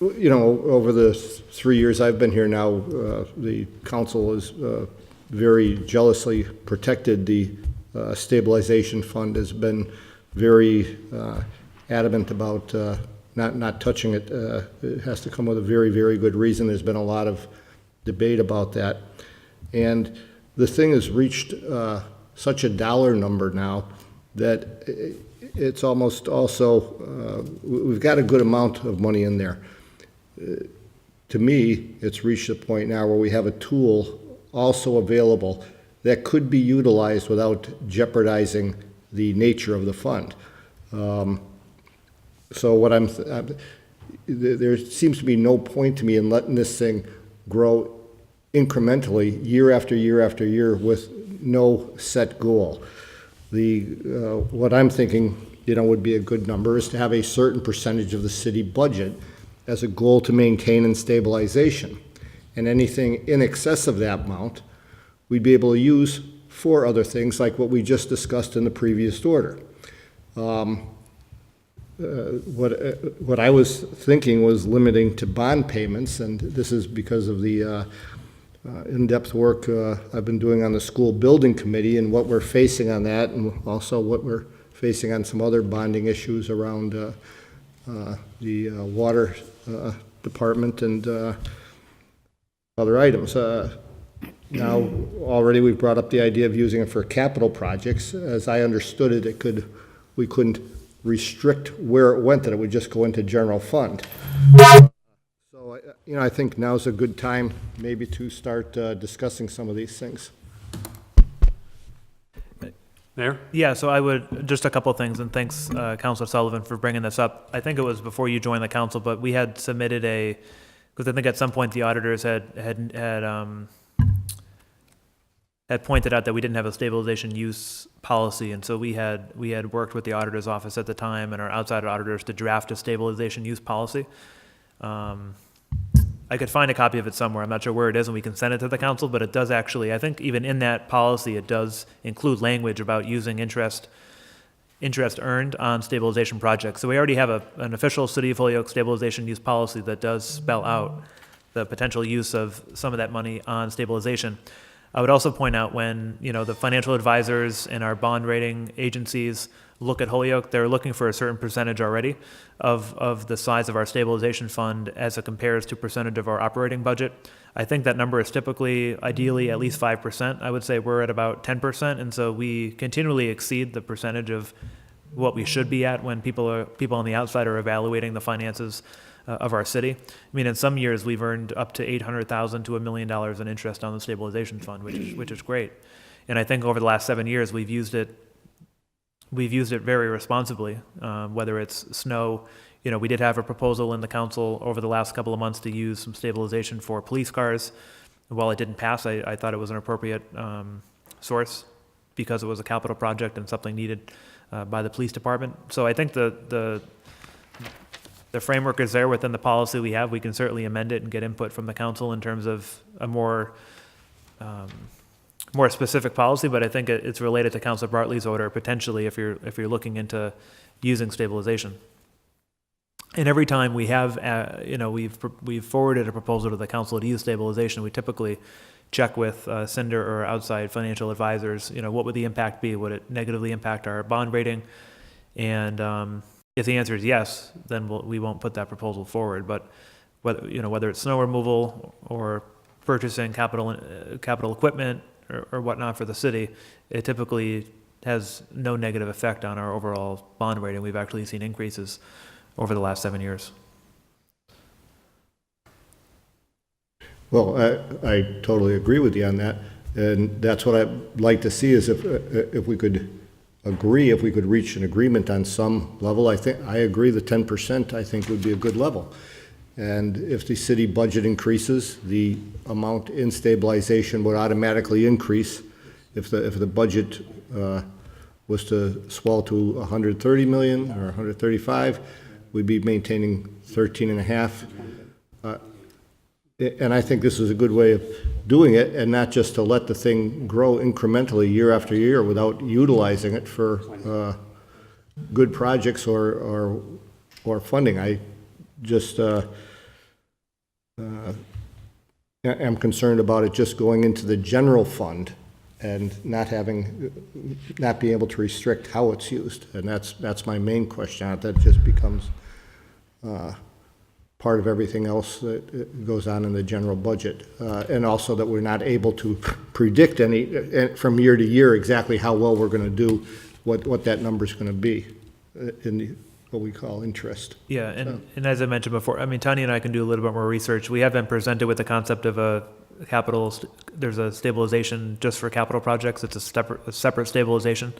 over the 3 years I've been here now, the council has very jealously protected the stabilization fund, has been very adamant about not touching it. It has to come with a very, very good reason. There's been a lot of debate about that. And the thing has reached such a dollar number now that it's almost also, we've got a good amount of money in there. To me, it's reached a point now where we have a tool also available that could be utilized without jeopardizing the nature of the fund. So what there seems to be no point to me in letting this thing grow incrementally year after year after year with no set goal. What I'm thinking, would be a good number is to have a certain percentage of the city budget as a goal to maintain and stabilization. And anything in excess of that amount, we'd be able to use for other things like what we just discussed in the previous order. What I was thinking was limiting to bond payments, and this is because of the in-depth work I've been doing on the school building committee and what we're facing on that, and also what we're facing on some other bonding issues around the water department and other items. Now, already we've brought up the idea of using it for capital projects. As I understood it, we couldn't restrict where it went, that it would just go into general fund. So, I think now's a good time maybe to start discussing some of these things. Mayor? Yeah, so I would, just a couple of things, and thanks, Councilor Sullivan, for bringing this up. I think it was before you joined the council, but we had submitted because I think at some point the auditors had pointed out that we didn't have a stabilization use policy, and so we had worked with the auditor's office at the time and our outside auditors to draft a stabilization use policy. I could find a copy of it somewhere. I'm not sure where it is, and we can send it to the council, but it does actually, I think even in that policy, it does include language about using interest earned on stabilization projects. So we already have an official City of Holyoke stabilization use policy that does spell out the potential use of some of that money on stabilization. I would also point out when, the financial advisors and our bond rating agencies look at Holyoke, they're looking for a certain percentage already of the size of our stabilization fund as it compares to percentage of our operating budget. I think that number is typically, ideally, at least 5%. I would say we're at about 10%, and so we continually exceed the percentage of what we should be at when people on the outside are evaluating the finances of our city. I mean, in some years, we've earned up to $800,000 to $1 million in interest on the stabilization fund, which is great. And I think over the last 7 years, we've used it very responsibly, whether it's snow. We did have a proposal in the council over the last couple of months to use some stabilization for police cars. While it didn't pass, I thought it was an appropriate source because it was a capital project and something needed by the police department. So I think the framework is there within the policy we have. We can certainly amend it and get input from the council in terms of a more specific policy, but I think it's related to Councilor Bartley's order potentially if you're looking into using stabilization. And every time we have, we've forwarded a proposal to the council to use stabilization, we typically check with Cinder or outside financial advisors. What would the impact be? Would it negatively impact our bond rating? And if the answer is yes, then we won't put that proposal forward. But whether it's snow removal or purchasing capital equipment or whatnot for the city, it typically has no negative effect on our overall bond rating. We've actually seen increases over the last 7 years. Well, I totally agree with you on that, and that's what I'd like to see is if we could agree, if we could reach an agreement on some level. I agree the 10% I think would be a good level. And if the city budget increases, the amount in stabilization would automatically increase. If the budget was to swell to 130 million or 135, we'd be maintaining 13.5. And I think this is a good way of doing it, and not just to let the thing grow incrementally year after year without utilizing it for good projects or funding. I just am concerned about it just going into the general fund and not being able to restrict how it's used, and that's my main question. That just becomes part of everything else that goes on in the general budget, and also that we're not able to predict from year to year exactly how well we're going to do, what that number's going to be in what we call interest. Yeah, and as I mentioned before, I mean, Tanya and I can do a little bit more research. We have been presented with the concept of there's a stabilization just for capital projects. It's a separate stabilization.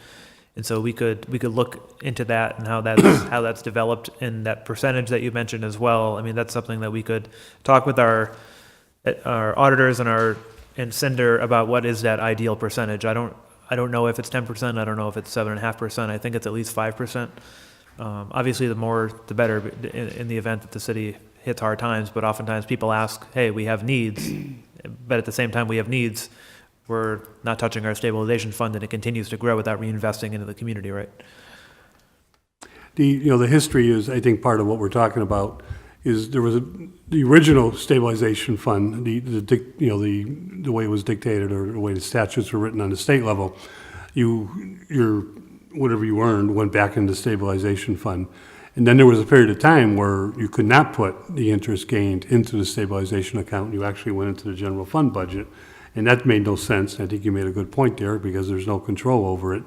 And so we could look into that and how that's developed, and that percentage that you mentioned as well. I mean, that's something that we could talk with our auditors and Cinder about what is that ideal percentage. I don't know if it's 10%. I don't know if it's 7.5%. I think it's at least 5%. Obviously, the more the better in the event that the city hits hard times. But oftentimes people ask, "Hey, we have needs," but at the same time we have needs, we're not touching our stabilization fund, and it continues to grow without reinvesting into the community, right? The history is, I think, part of what we're talking about. Is there was the original stabilization fund, the way it was dictated or the way the statutes were written on the state level, your whatever you earned went back into stabilization fund. And then there was a period of time where you could not put the interest gained into the stabilization account. You actually went into the general fund budget. And that made no sense. I think you made a good point there, because there's no control over it.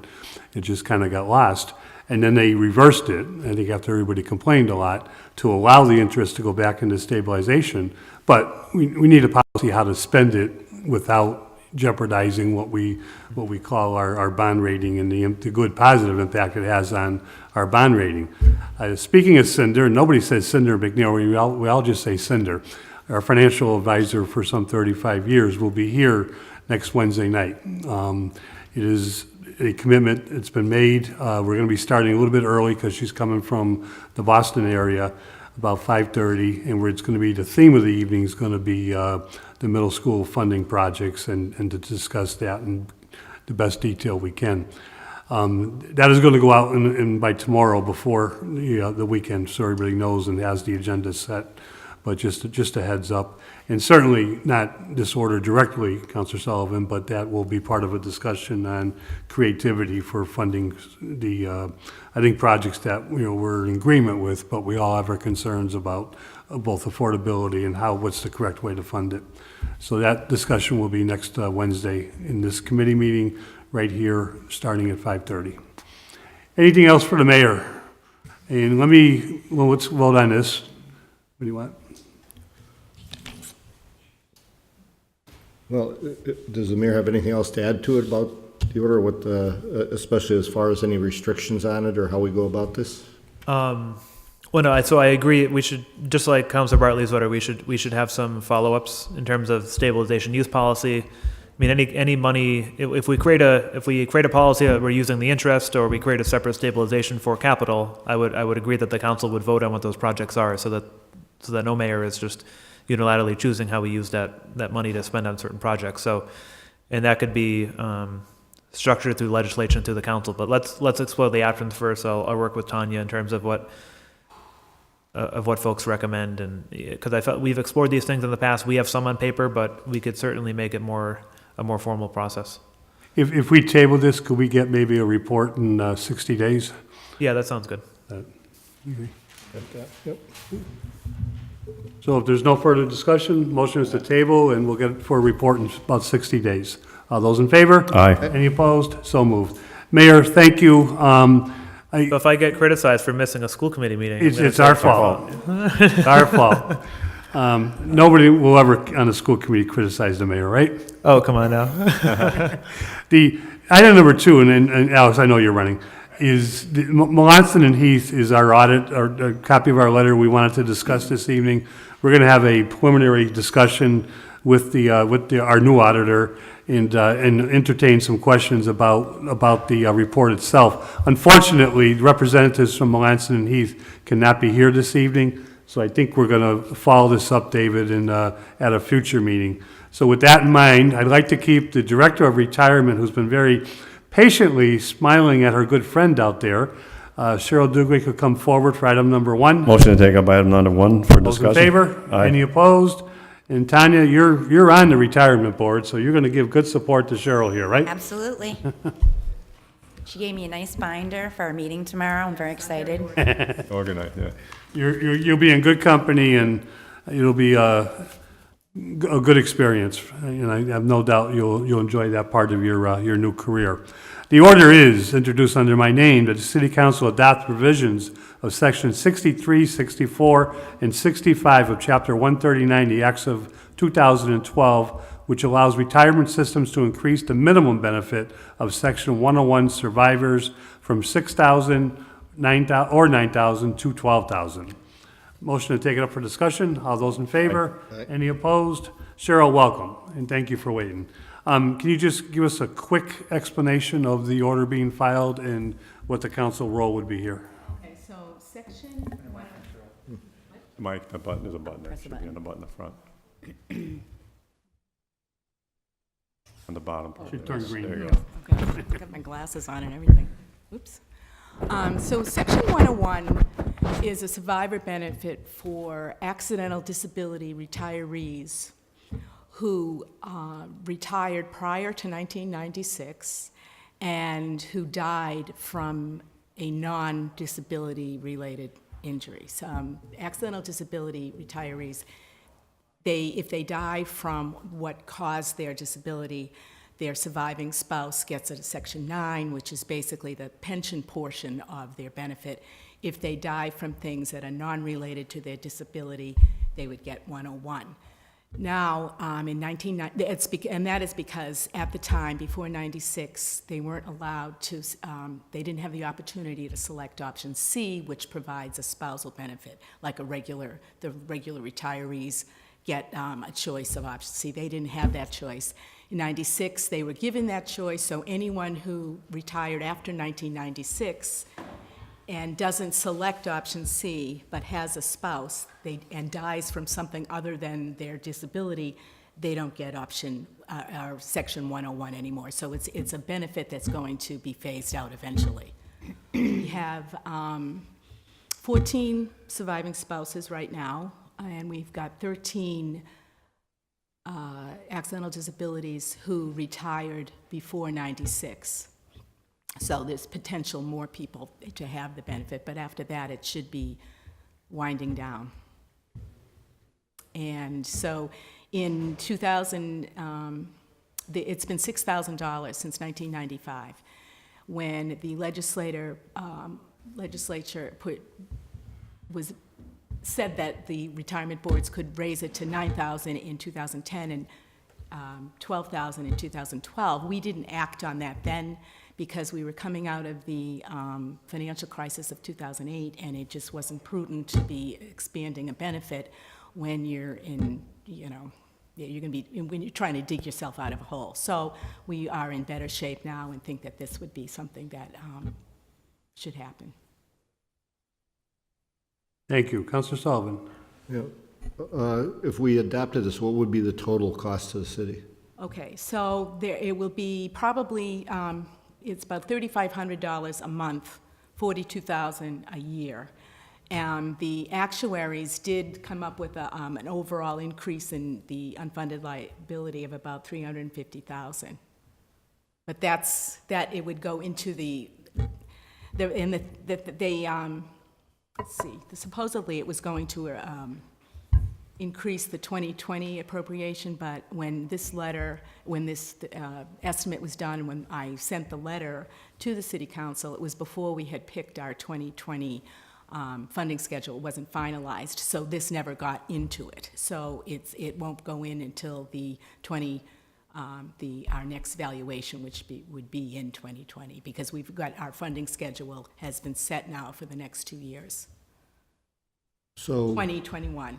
It just kind of got lost. And then they reversed it, I think after everybody complained a lot, to allow the interest to go back into stabilization. But we need a policy how to spend it without jeopardizing what we call our bond rating and the good positive impact it has on our bond rating. Speaking of Cinder, nobody says Cinder McNeil, we all just say Cinder. Our financial advisor for some 35 years will be here next Wednesday night. It is a commitment, it's been made. We're going to be starting a little bit early because she's coming from the Boston area, about 5:30, and where it's going to be, the theme of the evening is going to be the middle school funding projects, and to discuss that in the best detail we can. That is going to go out by tomorrow before the weekend, so everybody knows and has the agenda set. But just a heads up. And certainly not this order directly, Councilor Sullivan, but that will be part of a discussion on creativity for funding the, I think, projects that, we're in agreement with, but we all have our concerns about both affordability and what's the correct way to fund it. So that discussion will be next Wednesday in this committee meeting right here, starting at 5:30. Anything else for the mayor? And let's vote on this. What do you want? Well, does the mayor have anything else to add to it about the order, especially as far as any restrictions on it or how we go about this? Well, no, so I agree. We should, just like Councilor Bartley's order, we should have some follow-ups in terms of stabilization use policy. I mean, any money, if we create a policy that we're using the interest, or we create a separate stabilization for capital, I would agree that the council would vote on what those projects are, so that no mayor is just unilaterally choosing how we use that money to spend on certain projects. So, and that could be structured through legislation through the council. But let's explore the options first. I'll work with Tanya in terms of what folks recommend, and because I felt we've explored these things in the past. We have some on paper, but we could certainly make it a more formal process. If we table this, could we get maybe a report in 60 days? Yeah, that sounds good. Yep. So if there's no further discussion, motion is to table, and we'll get it for a report in about 60 days. All those in favor? Aye. Any opposed? So moved. Mayor, thank you. So if I get criticized for missing a school committee meeting, It's our fault. It's our fault. Nobody will ever on the school committee criticize the mayor, right? Oh, come on now. The item number 2, and Alex, I know you're running, is Melanson and Heath is our audit, or a copy of our letter we wanted to discuss this evening. We're going to have a preliminary discussion with our new auditor, and entertain some questions about the report itself. Unfortunately, representatives from Melanson and Heath cannot be here this evening, so I think we're going to follow this up, David, at a future meeting. So with that in mind, I'd like to keep the Director of Retirement, who's been very patiently smiling at her good friend out there, Cheryl Dugway, could come forward for item number 1. Motion to take up item number 1 for Those discussion. in favor? Aye. Any opposed? And Tanya, you're on the retirement board, so you're going to give good support to Cheryl here, right? Absolutely. She gave me a nice binder for our meeting tomorrow. I'm very excited. Organized, yeah. You'll be in good company, and it'll be a good experience. And I have no doubt you'll enjoy that part of your new career. The order is introduced under my name that the City Council adopt provisions of Section 63, 64, and 65 of Chapter 139, the Acts of 2012, which allows retirement systems to increase the minimum benefit of Section 101 survivors from $6,000 or $9,000 to $12,000. Motion to take it up for discussion. All those in favor? Aye. Any opposed? Cheryl, welcome, and thank you for waiting. Can you just give us a quick explanation of the order being filed and what the council role would be here? Okay, so section one. Mike, the button, there's a button there. Press the Should be on the button in the front. On the bottom part. Should turn green. There you go. Okay, got my glasses on and everything. Oops. So section 101 is a survivor benefit for accidental disability retirees who retired prior to 1996 and who died from a non-disability related injury. Accidental disability retirees if they die from what caused their disability, their surviving spouse gets a Section 9, which is basically the pension portion of their benefit. If they die from things that are non-related to their disability, they would get 101. Now, in 1990, and that is because at the time, before 96, they weren't allowed to, they didn't have the opportunity to select option C, which provides a spousal benefit, like the regular retirees get a choice of option C. They didn't have that choice. In 96, they were given that choice, so anyone who retired after 1996 and doesn't select option C, but has a spouse, and dies from something other than their disability, they don't get Section 101 anymore. So it's a benefit that's going to be phased out eventually. We have 14 surviving spouses right now, and we've got 13 accidental disabilities who retired before 96. So there's potential more people to have the benefit, but after that, it should be winding down. And so in 2000, it's been $6,000 since 1995, when the legislature said that the retirement boards could raise it to $9,000 in 2010 and $12,000 in 2012. We didn't act on that then, because we were coming out of the financial crisis of 2008, and it just wasn't prudent to be expanding a benefit when you're in, when you're trying to dig yourself out of a hole. So we are in better shape now and think that this would be something that should happen. Thank you. Counselor Sullivan? Yeah. If we adopted this, what would be the total cost to the city? Okay, so it will be probably, it's about $3,500 a month, $42,000 a year. And the actuaries did come up with an overall increase in the unfunded liability of about $350,000. But that it would go into let's see, supposedly it was going to increase the 2020 appropriation, but when this estimate was done, when I sent the letter to the city council, it was before we had picked our 2020 funding schedule. It wasn't finalized, so this never got into it. So it won't go in until our next valuation, which would be in 2020, because we've got our funding schedule has been set now for the next 2 years. So 2021.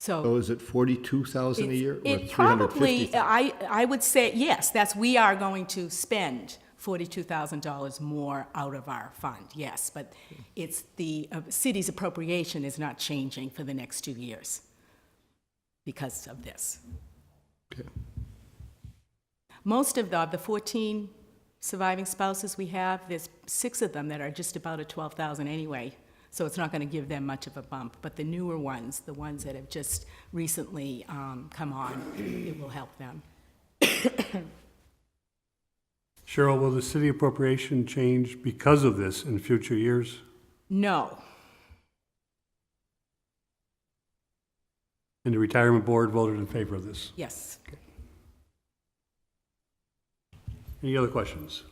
So is it 42,000 a year or It probably, 350,000? I would say, yes, we are going to spend $42,000 more out of our fund, yes, but it's the city's appropriation is not changing for the next 2 years because of this. Okay. Most of the 14 surviving spouses we have, there's 6 of them that are just about at $12,000 anyway, so it's not going to give them much of a bump. But the newer ones, the ones that have just recently come on, it will help them. Cheryl, will the city appropriation change because of this in future years? No. And the retirement board voted in favor of this? Yes. Any other questions?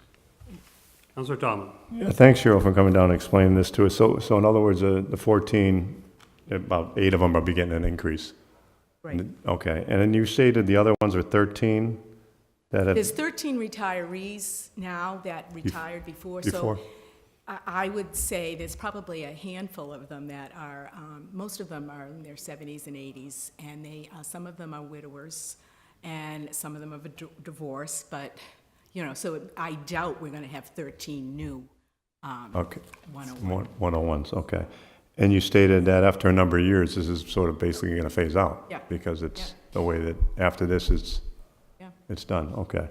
Councilor Tomlin? Yeah, thanks, Cheryl, for coming down and explaining this to us. So in other words, the 14, about 8 of them are getting an increase. Right. Okay, and then you stated the other ones are 13 that have... There's 13 retirees now that retired before. So I would say there's probably a handful of them that are, most of them are in their 70s and 80s, and some of them are widowers, and some of them are divorced, but, so I doubt we're going to have 13 new Okay. 101. 101s, okay. And you stated that after a number of years, this is sort of basically going to phase out. Yeah. Because it's the way that after this, it's done, okay.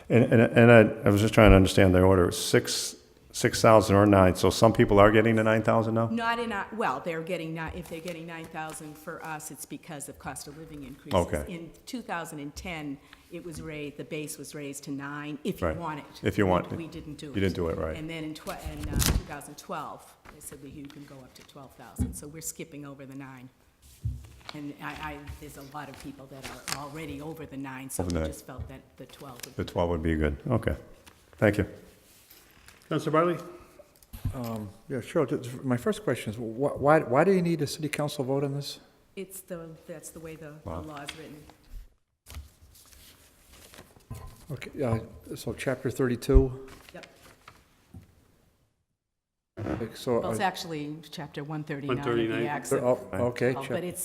And I was just trying to understand the order, 6,000 or 9, so some people are getting the 9,000 now? Not in our, well, if they're getting 9,000 for us, it's because of cost of living increases. Okay. In 2010, it was raised, the base was raised to 9, if you Right. want it. If you want it. We didn't do it. You didn't do it, right. And then in 2012, they said that you can go up to 12,000, so we're skipping over the 9. And there's a lot of people that are already over the 9, so Over we the 9. just felt that the 12 would The 12 would be good. Okay. Thank you. Counselor Bartley? Yeah, sure. My first question is, why do you need a city council vote on this? that's the way the Wow. law is written. Okay, so chapter 32? Yep. Okay, so, Well, it's actually chapter 139 of 139. the Acts of okay, But it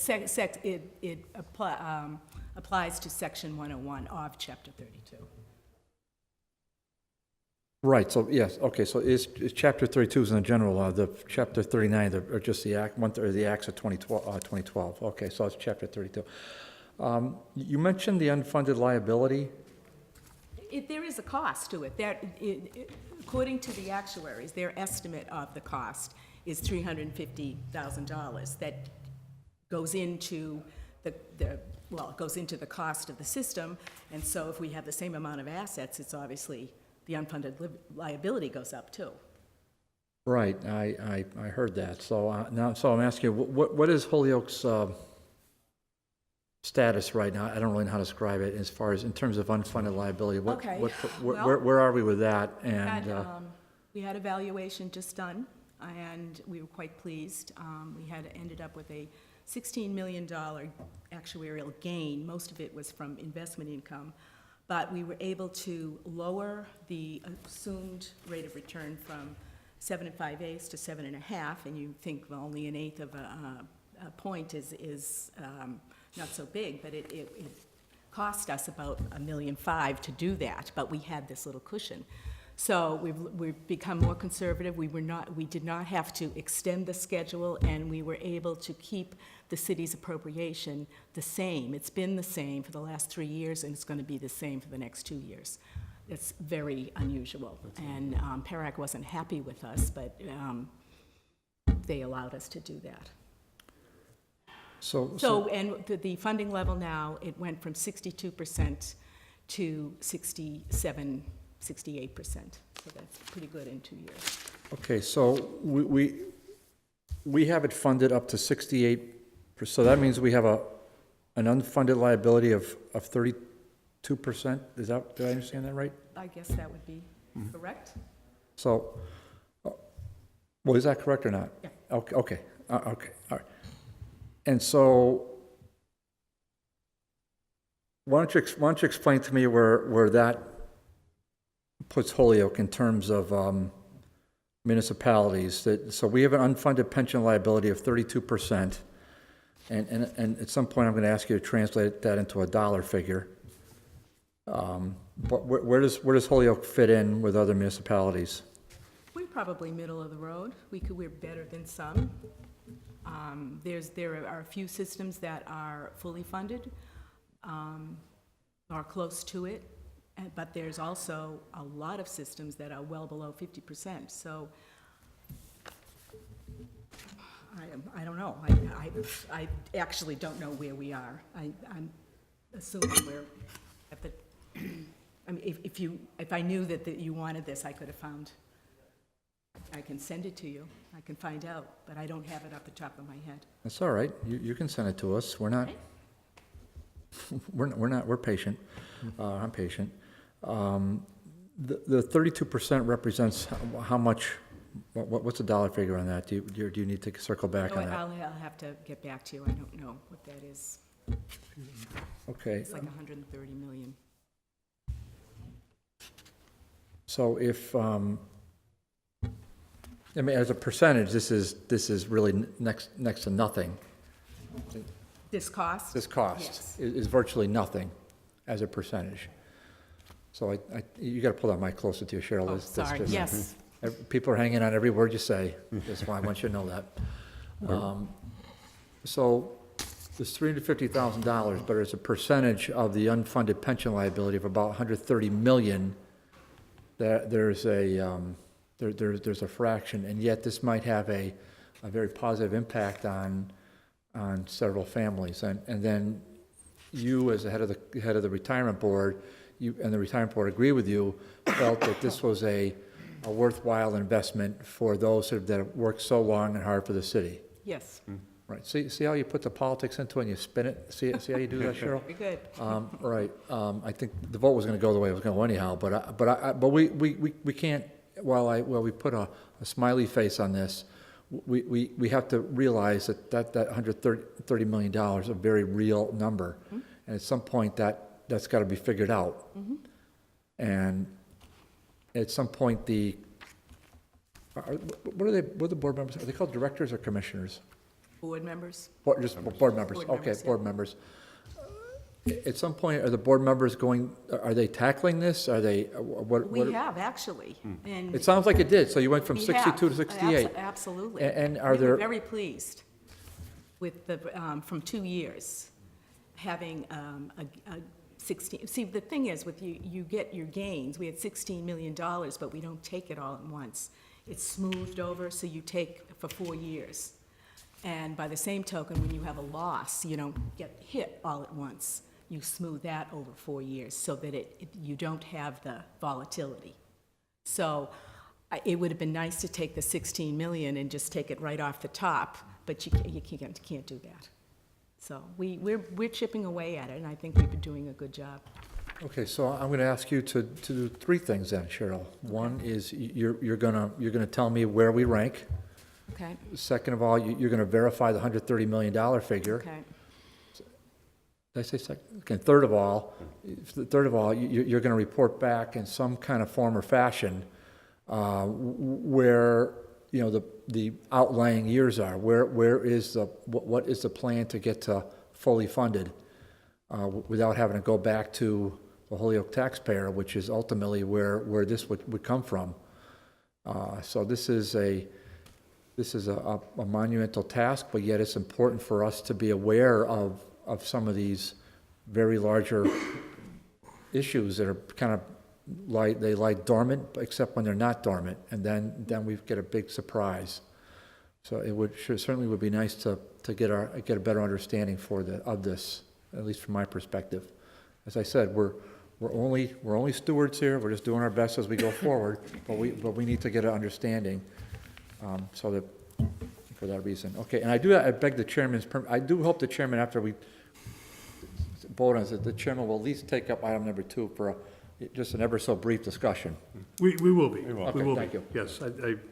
applies to section 101 of chapter 32. right, so, yes, okay, so is chapter 32 is in the general law, the chapter 39, or just the act, the acts of 2012, okay, so it's chapter 32. You mentioned the unfunded liability. There is a cost to it. According to the actuaries, their estimate of the cost is $350,000. That goes into it goes into the cost of the system, and so if we have the same amount of assets, it's obviously, the unfunded liability goes up too. Right, I heard that, so now, so I'm asking you, what is Holyoke's status right now? I don't really know how to describe it as far as in terms of unfunded liability. Okay, Where are we with that? And We had a valuation just done, and we were quite pleased. We had ended up with a $16 million actuarial gain. Most of it was from investment income, but we were able to lower the assumed rate of return from 7 5/8 to 7.5, and you think, well, only 1/8 of a point is not so big, but it cost us about $1.5 million to do that, but we had this little cushion. So we've become more conservative. We did not have to extend the schedule, and we were able to keep the city's appropriation the same. It's been the same for the last 3 years, and it's going to be the same for the next 2 years. It's very unusual, and PERAC wasn't happy with us, but they allowed us to do that. And the funding level now, it went from 62% to 68%. So that's pretty good in 2 years. okay, so we have it funded up to 68%, so that means we have an unfunded liability of 32%? Did I understand that right? I guess that would be correct. So, well, is that correct or not? Yeah. Okay, all right. And so, why don't you explain to me where that puts Holyoke in terms of municipalities? So we have an unfunded pension liability of 32%, and at some point I'm going to ask you to translate that into a dollar figure. But where does Holyoke fit in with other municipalities? We're probably middle of the road. We're better than some. There are a few systems that are fully funded, or close to it, but there's also a lot of systems that are well below 50%. So I don't know. I actually don't know where we are. I'm assuming we're at the. I mean, if I knew that you wanted this, I could have found. I can send it to you. I can find out, but I don't have it off the top of my head. That's all right. You can send it to us. We're not. We're patient. I'm patient. The 32% represents how much? What's the dollar figure on that? Do you need to circle back on that? I'll have to get back to you. I don't know what that is. Okay. It's like 130 million. So if, I mean, as a percentage, this is really next to nothing. This cost? This cost Yes. is virtually nothing as a percentage. So you got to pull that mic closer to you, Cheryl. Oh, That's sorry, just- yes. People are hanging on every word you say. That's why I want you to know that. So there's $350,000, but it's a percentage of the unfunded pension liability of about $130 million. There's a fraction, and yet this might have a very positive impact on several families. And then you, as the head of the retirement board, you and the retirement board agree with you, felt that this was a worthwhile investment for those that have worked so long and hard for the city. Yes. Right, see how you put the politics into it and you spin it? See how you do that, Cheryl? Very good. Right, I think the vote was gonna go the way it was gonna go anyhow, but we can't, while we put a smiley face on this, we have to realize that $130 million is a very real number. And at some point, that's gotta be figured out. And at some point, what are the board members, are they called directors or commissioners? Board members? Board members, Board okay, members, yeah. board members. At some point, are the board members are they tackling this? Are they, what? We have, actually. And It sounds like it did, so you went from we 62 to have. 68. Absolutely. And are We were there, very pleased with the, from 2 years, having a 16, see, the thing is, with you get your gains, we had $16 million, but we don't take it all at once. It's smoothed over, so you take for 4 years. And by the same token, when you have a loss, you don't get hit all at once. You smooth that over 4 years so that you don't have the volatility. So it would have been nice to take the 16 million and just take it right off the top, but you can't do that. So we're chipping away at it, and I think we've been doing a good job. okay, so I'm gonna ask you to do 3 things then, Cheryl. One is you're gonna tell me where we rank. Okay, Second of all, you're gonna verify the $130 million figure. okay. Did I say second? Okay, third of all, you're gonna report back in some kind of form or fashion, where, you know, the outlying years are, where is what is the plan to get to fully funded, without having to go back to the Holyoke taxpayer, which is ultimately where this would come from. So this is a monumental task, but yet it's important for us to be aware of some of these very larger issues that are kind of they lie dormant, except when they're not dormant, and then we get a big surprise. So it certainly would be nice to get a better understanding of this, at least from my perspective. As I said, we're only stewards here. We're just doing our best as we go forward, but we need to get an understanding. So that, for that reason. Okay, and I beg the chairman's I do hope the chairman, after we vote on it, the chairman will at least take up item number 2 for just an ever so brief discussion. We will be. Okay, We will thank be. you. Yes,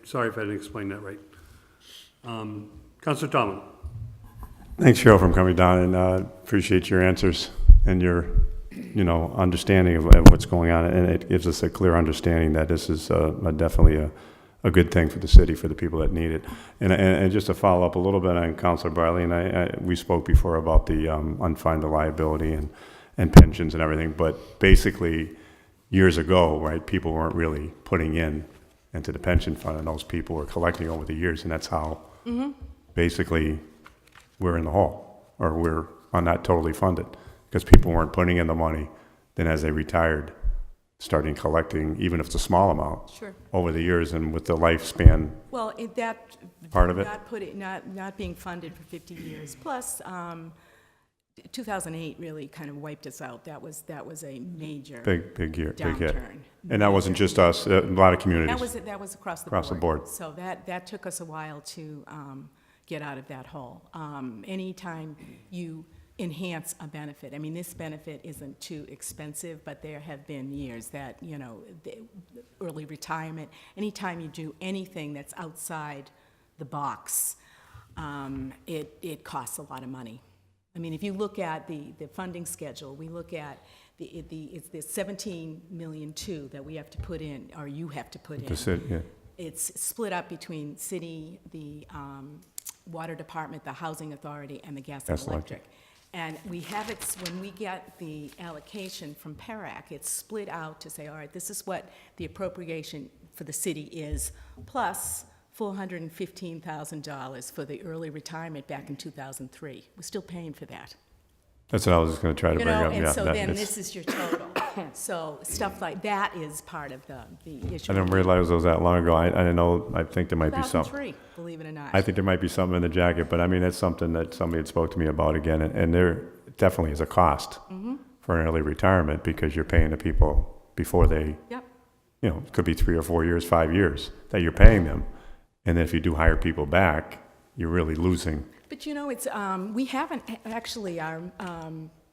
sorry if I didn't explain that right. Counselor Tomlin. Thanks, Cheryl, for coming down, and appreciate your answers and your, understanding of what's going on, and it gives us a clear understanding that this is definitely a good thing for the city, for the people that need it. And just to follow up a little bit on Councilor Barley, and we spoke before about the unfunded liability and pensions and everything, but basically, years ago, right, people weren't really putting into the pension fund, and those people were collecting over the years, and that's how basically we're in the hole, or we're not totally funded, because people weren't putting in the money. Then as they retired, starting collecting, even if it's a small amount, Sure. over the years, and with the lifespan Well, part of it. Not being funded for 50 years, plus 2008 really kind of wiped us out. That was a major Big year, big hit. downturn. And that wasn't just us, a lot of communities. That was across the board. Across the board. So that took us a while to get out of that hole. Anytime you enhance a benefit, I mean, this benefit isn't too expensive, but there have been years that, the early retirement, anytime you do anything that's outside the box, it costs a lot of money. I mean, if you look at the funding schedule, we look at it's the 17 million too that we have to put in, or you have to put in. That's it, yeah. It's split up between city, the water department, the housing authority, and the gas and Gas and electric. And we have it, when we get the allocation from PERAC, it's split out to say, all right, this is what the appropriation for the city is, plus $415,000 for the early retirement back in 2003. We're still paying for that. That's what I was just going to try to bring up. And Yeah, so that then is- this is your total. So stuff like that is part of the issue. I didn't realize it was that long ago. I didn't know, I think there might be some. 2003, believe it or not. I think there might be something in the jacket, but I mean, that's something that somebody had spoke to me about again, and there definitely is a cost for an early retirement, because you're paying the people before they, Yep. it could be 3 or 4 years, 5 years that you're paying them. And then if you do hire people back, you're really losing But you know, it's, we haven't, actually, our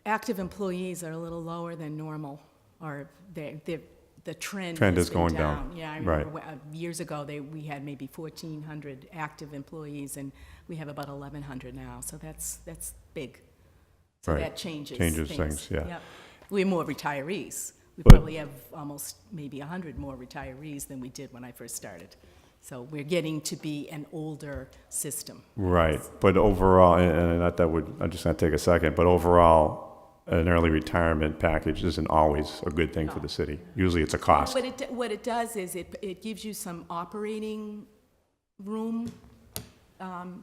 active employees are a little lower than normal, or the trend Trend has is been going down. Yeah, I Right. remember years ago, we had maybe 1,400 active employees, and we have about 1,100 now, so that's big. So Right. that changes Changes things, yeah. Yep. We have more retirees. We But- probably have almost maybe 100 more retirees than we did when I first started. So we're getting to be an older system. Right, but overall, and not that would, I'm just gonna take a second, but overall, an early retirement package isn't always a good thing for the city. Usually it's a cost. What it does is it gives you some operating room,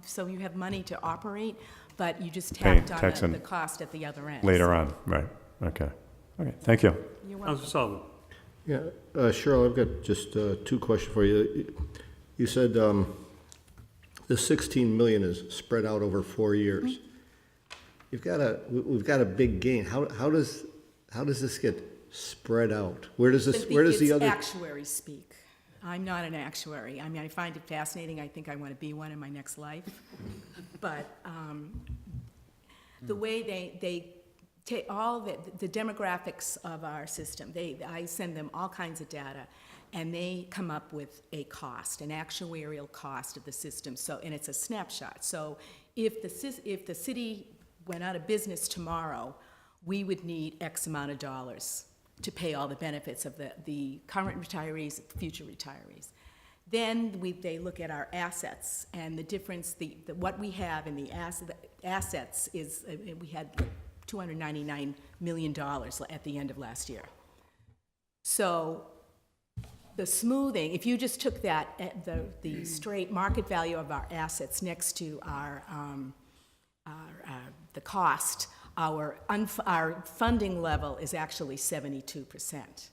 so you have money to operate, but you just tacked on tax the in cost at the other end. Later on, right, okay. Okay, thank you. You're welcome. Counselor Sullivan. Yeah, Cheryl, I've got just two questions for you. You said the 16 million is spread out over 4 years. We've got a big gain. How does this get spread out? Where does the other? It's actuary speak. I'm not an actuary. I mean, I find it fascinating. I think I want to be one in my next life. But the way they take all the demographics of our system, I send them all kinds of data, and they come up with a cost, an actuarial cost of the system. So, and it's a snapshot. So if the city went out of business tomorrow, we would need X amount of dollars to pay all the benefits of the current retirees, future retirees. Then they look at our assets, and the difference, what we have in the assets is, we had $299 million at the end of last year. So the smoothing, if you just took that, the straight market value of our assets next to the cost, our funding level is actually 72%.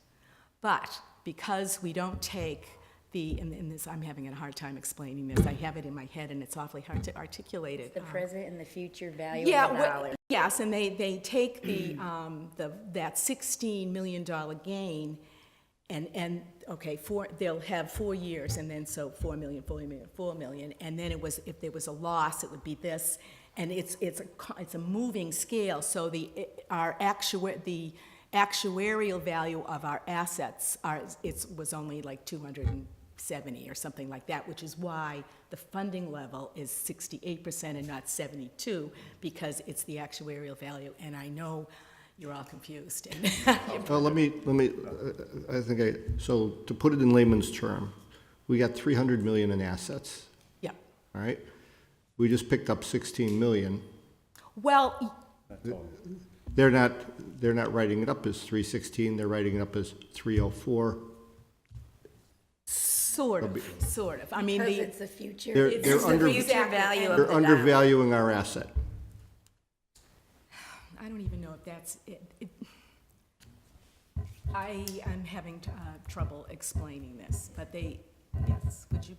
But because we don't take and this, I'm having a hard time explaining this. I have it in my head, and it's awfully hard to articulate it. The present and the future value Yeah, of the dollar. yes, and they take that $16 million gain, and okay, they'll have 4 years, and then so 4 million, 4 million, 4 million, and then if there was a loss, it would be this, and it's a moving scale. So the actuarial value of our assets was only like 270 or something like that, which is why the funding level is 68% and not 72, because it's the actuarial value. And I know you're all confused. Well, so to put it in layman's term, we got 300 million in assets, Yeah. all right? We just picked up 16 million. Well, They're not writing it up as 316, they're writing it up as 304. sort of. I mean, Because it's the future. They're It's the under- future value of They're the dollar. undervaluing our asset. I don't even know if that's it. I am having trouble explaining this, but yes, would you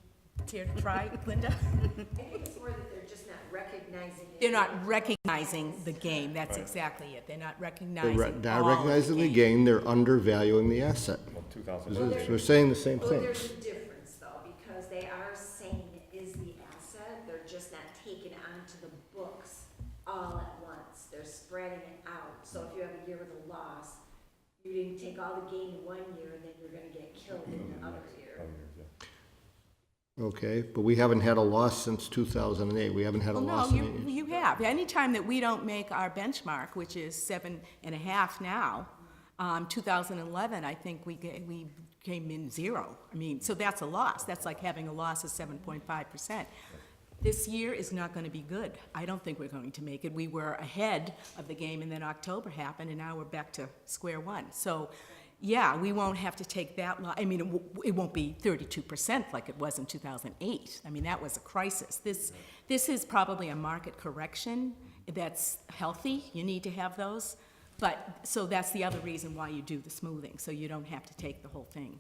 care to try, Linda? I think it's more that they're just not recognizing it. They're not recognizing the game, that's exactly it. They're not recognizing They're all not of recognizing the gain, they're undervaluing the asset. They're saying the same Well, thing. there's a difference though, because they are saying it is the asset, they're just not taking it onto the books all at once. They're spreading it out. So if you have a year with a loss, you didn't take all the gain in 1 year, and then you're gonna get killed in the other year. Okay, but we haven't had a loss since 2008. We haven't had a Well, loss no, in 8 years. you have. Anytime that we don't make our benchmark, which is 7.5 now, 2011, I think we came in 0. I mean, so that's a loss. That's like having a loss of 7.5%. This year is not going to be good. I don't think we're going to make it. We were ahead of the game, and then October happened, and now we're back to square one. So, yeah, we won't have to take that loss. I mean, it won't be 32% like it was in 2008. I mean, that was a crisis. This is probably a market correction that's healthy. You need to have those. But, so that's the other reason why you do the smoothing, so you don't have to take the whole thing.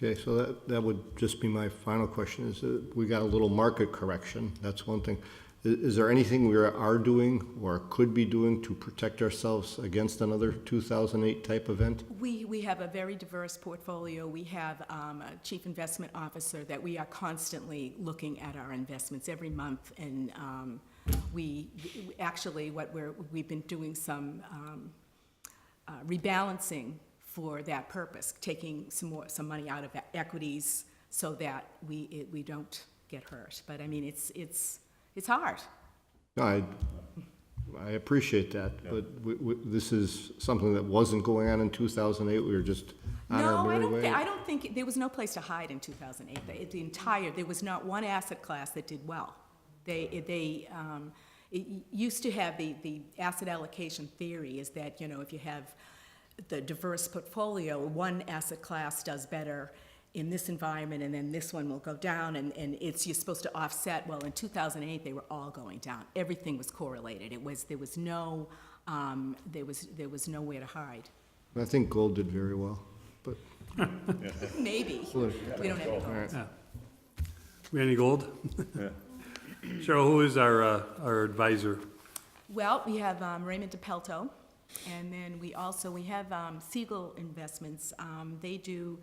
Okay, so that would just be my final question, is that we got a little market correction, that's one thing. Is there anything we are doing or could be doing to protect ourselves against another 2008 type event? We have a very diverse portfolio. We have a chief investment officer that we are constantly looking at our investments every month, and we actually we've been doing some rebalancing for that purpose, taking some money out of equities so that we don't get hurt. But I mean, it's hard. No, I appreciate that, but this is something that wasn't going on in 2008. We were just on our merry way. I don't think, there was no place to hide in 2008. There was not one asset class that did well. It used to have the asset allocation theory is that, if you have the diverse portfolio, one asset class does better in this environment, and then this one will go down, and you're supposed to offset. Well, in 2008, they were all going down. Everything was correlated. There was nowhere to hide. I think gold did very well, but. Maybe. We don't have any gold. Yeah. Randy Gold? Cheryl, who is our advisor? Well, we have Raymond DePelto, and then we have Siegel Investments. They do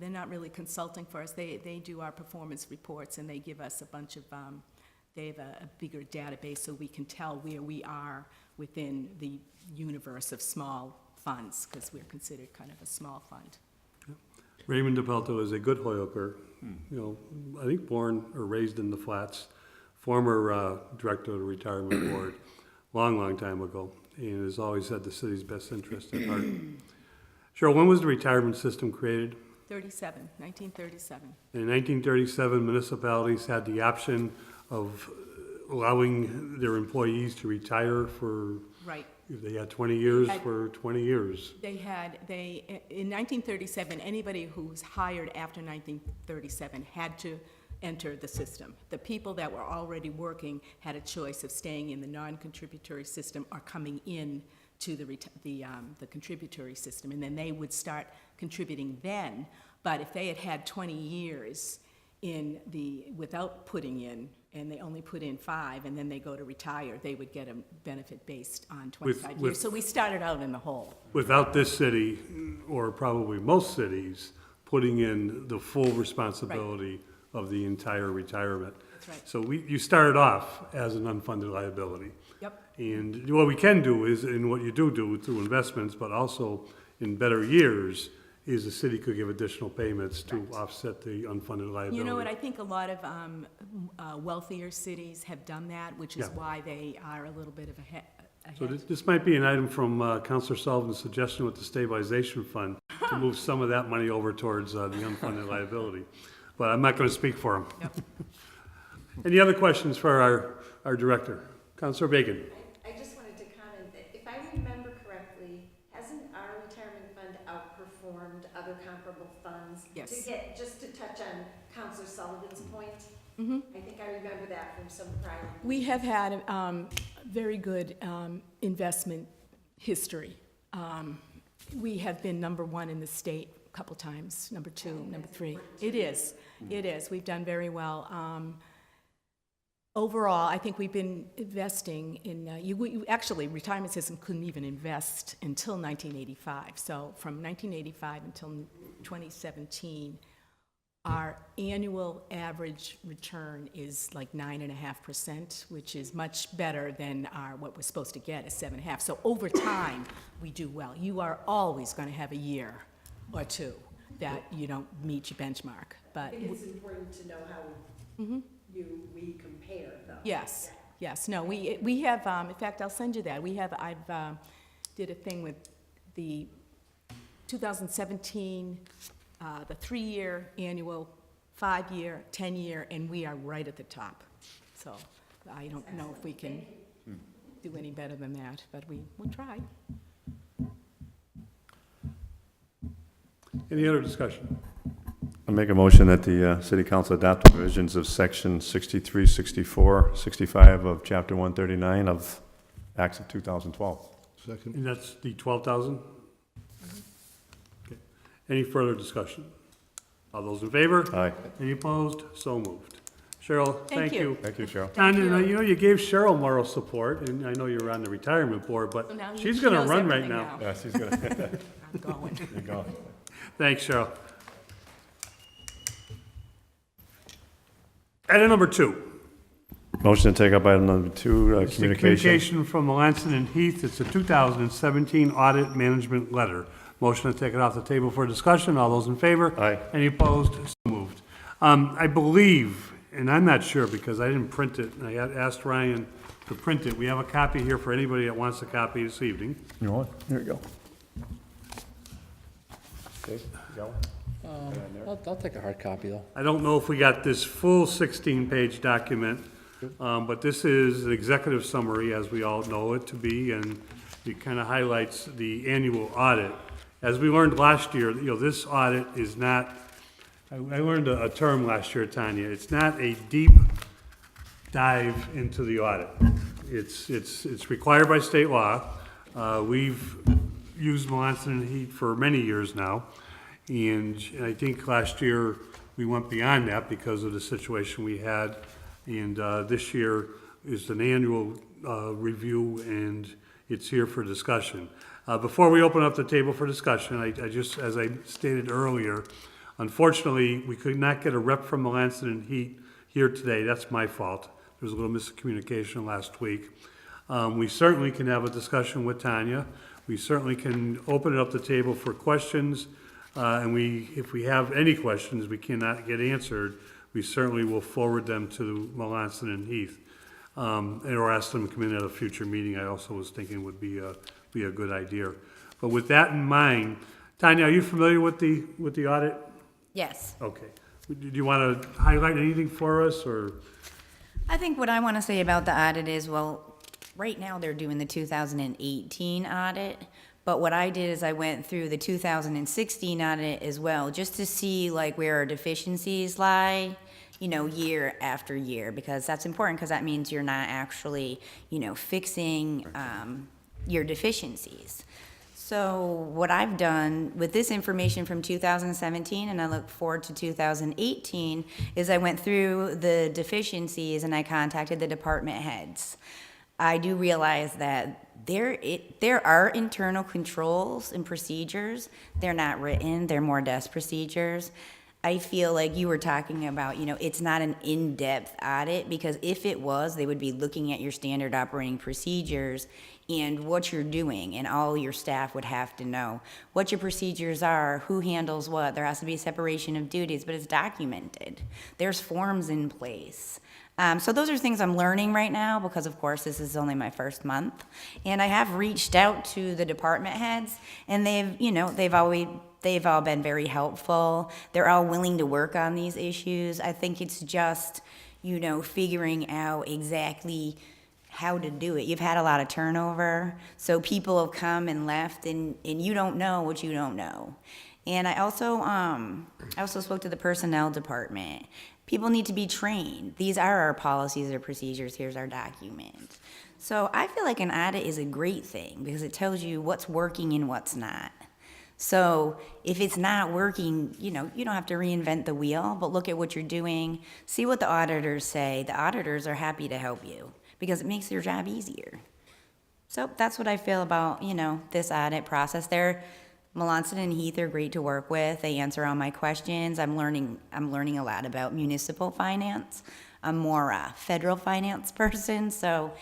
they're not really consulting for us. They do our performance reports, and they give us a bunch of, they have a bigger database so we can tell where we are within the universe of small funds, because we're considered kind of a small fund. Raymond DePelto is a good Hoyoker, I think born or raised in the Flats, former director of the retirement board, long time ago, and has always had the city's best interest at heart. Cheryl, when was the retirement system created? 1937. In 1937, municipalities had the option of allowing their employees to retire for, Right. if they had 20 years, for 20 years. In 1937, anybody who was hired after 1937 had to enter the system. The people that were already working had a choice of staying in the non-contributory system or coming in to the contributory system, and then they would start contributing then. But if they had 20 years without putting in, and they only put in 5, and then they go to retire, they would get a benefit based on 25 years. So we started out in the hole. Without this city, or probably most cities, putting in the full responsibility of the entire retirement. That's right. So you started off as an unfunded liability. Yep. And what we can do is, and what you do through investments, but also in better years, is the city could give additional payments to offset the unfunded liability. You know what, I think a lot of wealthier cities have done that, which is why they are a little bit of ahead. So this might be an item from Councilor Sullivan's suggestion with the stabilization fund to move some of that money over towards the unfunded liability. But I'm not going to speak for him. Yep. Any other questions for our director? Councilor Bacon. I just wanted to comment that if I remember correctly, hasn't our retirement fund outperformed other comparable funds? Yes. Just to touch on Councilor Sullivan's point, I think I remember that from some prior. We have had very good investment history. We have been number 1 in the state a couple times, number 2, number 3. It is. We've done very well. Overall, I think we've been investing in, actually, retirement system couldn't even invest until 1985. So from 1985 until 2017, our annual average return is like 9.5%, which is much better than what we're supposed to get is 7.5%. So over time, we do well. You are always going to have a year or two that you don't meet your benchmark. But I think it's important to know how we compare, though. yes. No, we have. In fact, I'll send you that. I've did a thing with the 2017, the 3-year annual, 5-year, 10-year, and we are right at the top. So I don't know if we can do any better than that, but we'll try. Any other discussion? I make a motion that the city council adopt the provisions of section 63, 64, 65 of chapter 139 of Acts of 2012. Second. And that's the 12,000? Okay. Any further discussion? All those in favor? Aye. Any opposed? So moved. Cheryl, Thank thank you. you. Thank you, Cheryl. And, you know, you gave Cheryl moral support, and I know you were on the retirement board, but So now she's she gonna knows run right everything now. Yeah, she's gonna, I'm going. there you go. Thanks, Cheryl. Item number 2. Motion to take up item number 2, It's the communication. communication from Melanson and Heath. It's a 2017 audit management letter. Motion to take it off the table for discussion. All those in favor? Aye. Any opposed? So moved. I believe, and I'm not sure because I didn't print it, and I had asked Ryan to print it. We have a copy here for anybody that wants a copy this evening. You want? Here you go. Okay, you got one? I'll take a hard copy, though. I don't know if we got this full 16-page document, but this is an executive summary, as we all know it to be, and it kind of highlights the annual audit. As we learned last year, you know, this audit is not, I learned a term last year, Tanya, it's not a deep dive into the audit. It's required by state law. We've used Melanson and Heath for many years now, and I think last year we went beyond that because of the situation we had. And this year is an annual review, and it's here for discussion. Before we open up the table for discussion, I just, as I stated earlier, unfortunately, we could not get a rep from Melanson and Heath here today. That's my fault. There was a little miscommunication last week. We certainly can have a discussion with Tanya. We certainly can open it up the table for questions. And if we have any questions we cannot get answered, we certainly will forward them to Melanson and Heath. Or ask them to come in at a future meeting. I also was thinking would be a good idea. But with that in mind, Tanya, are you familiar with the audit? Yes. Okay. Do you want to highlight anything for us, or? I think what I want to say about the audit is, well, right now they're doing the 2018 audit, but what I did is I went through the 2016 audit as well, just to see like where our deficiencies lie, you know, year after year, because that's important, because that means you're not actually, you know, fixing your deficiencies. So what I've done with this information from 2017, and I look forward to 2018, is I went through the deficiencies and I contacted the department heads. I do realize that there are internal controls and procedures. They're not written, they're more desk procedures. I feel like you were talking about, you know, it's not an in-depth audit, because if it was, they would be looking at your standard operating procedures and what you're doing, and all your staff would have to know what your procedures are, who handles what. There has to be a separation of duties, but it's documented. There's forms in place. So those are things I'm learning right now, because of course this is only my first month. And I have reached out to the department heads, and they've all been very helpful. They're all willing to work on these issues. I think it's just, you know, figuring out exactly how to do it. You've had a lot of turnover, so people have come and left, and you don't know what you don't know. And I also spoke to the personnel department. People need to be trained. These are our policies or procedures. Here's our document. So I feel like an audit is a great thing, because it tells you what's working and what's not. So if it's not working, you know, you don't have to reinvent the wheel, but look at what you're doing, see what the auditors say. The auditors are happy to help you, because it makes your job easier. So that's what I feel about, you know, this audit process. Melanson and Heath are great to work with. They answer all my questions. I'm learning a lot about municipal finance. I'm more a federal finance person, so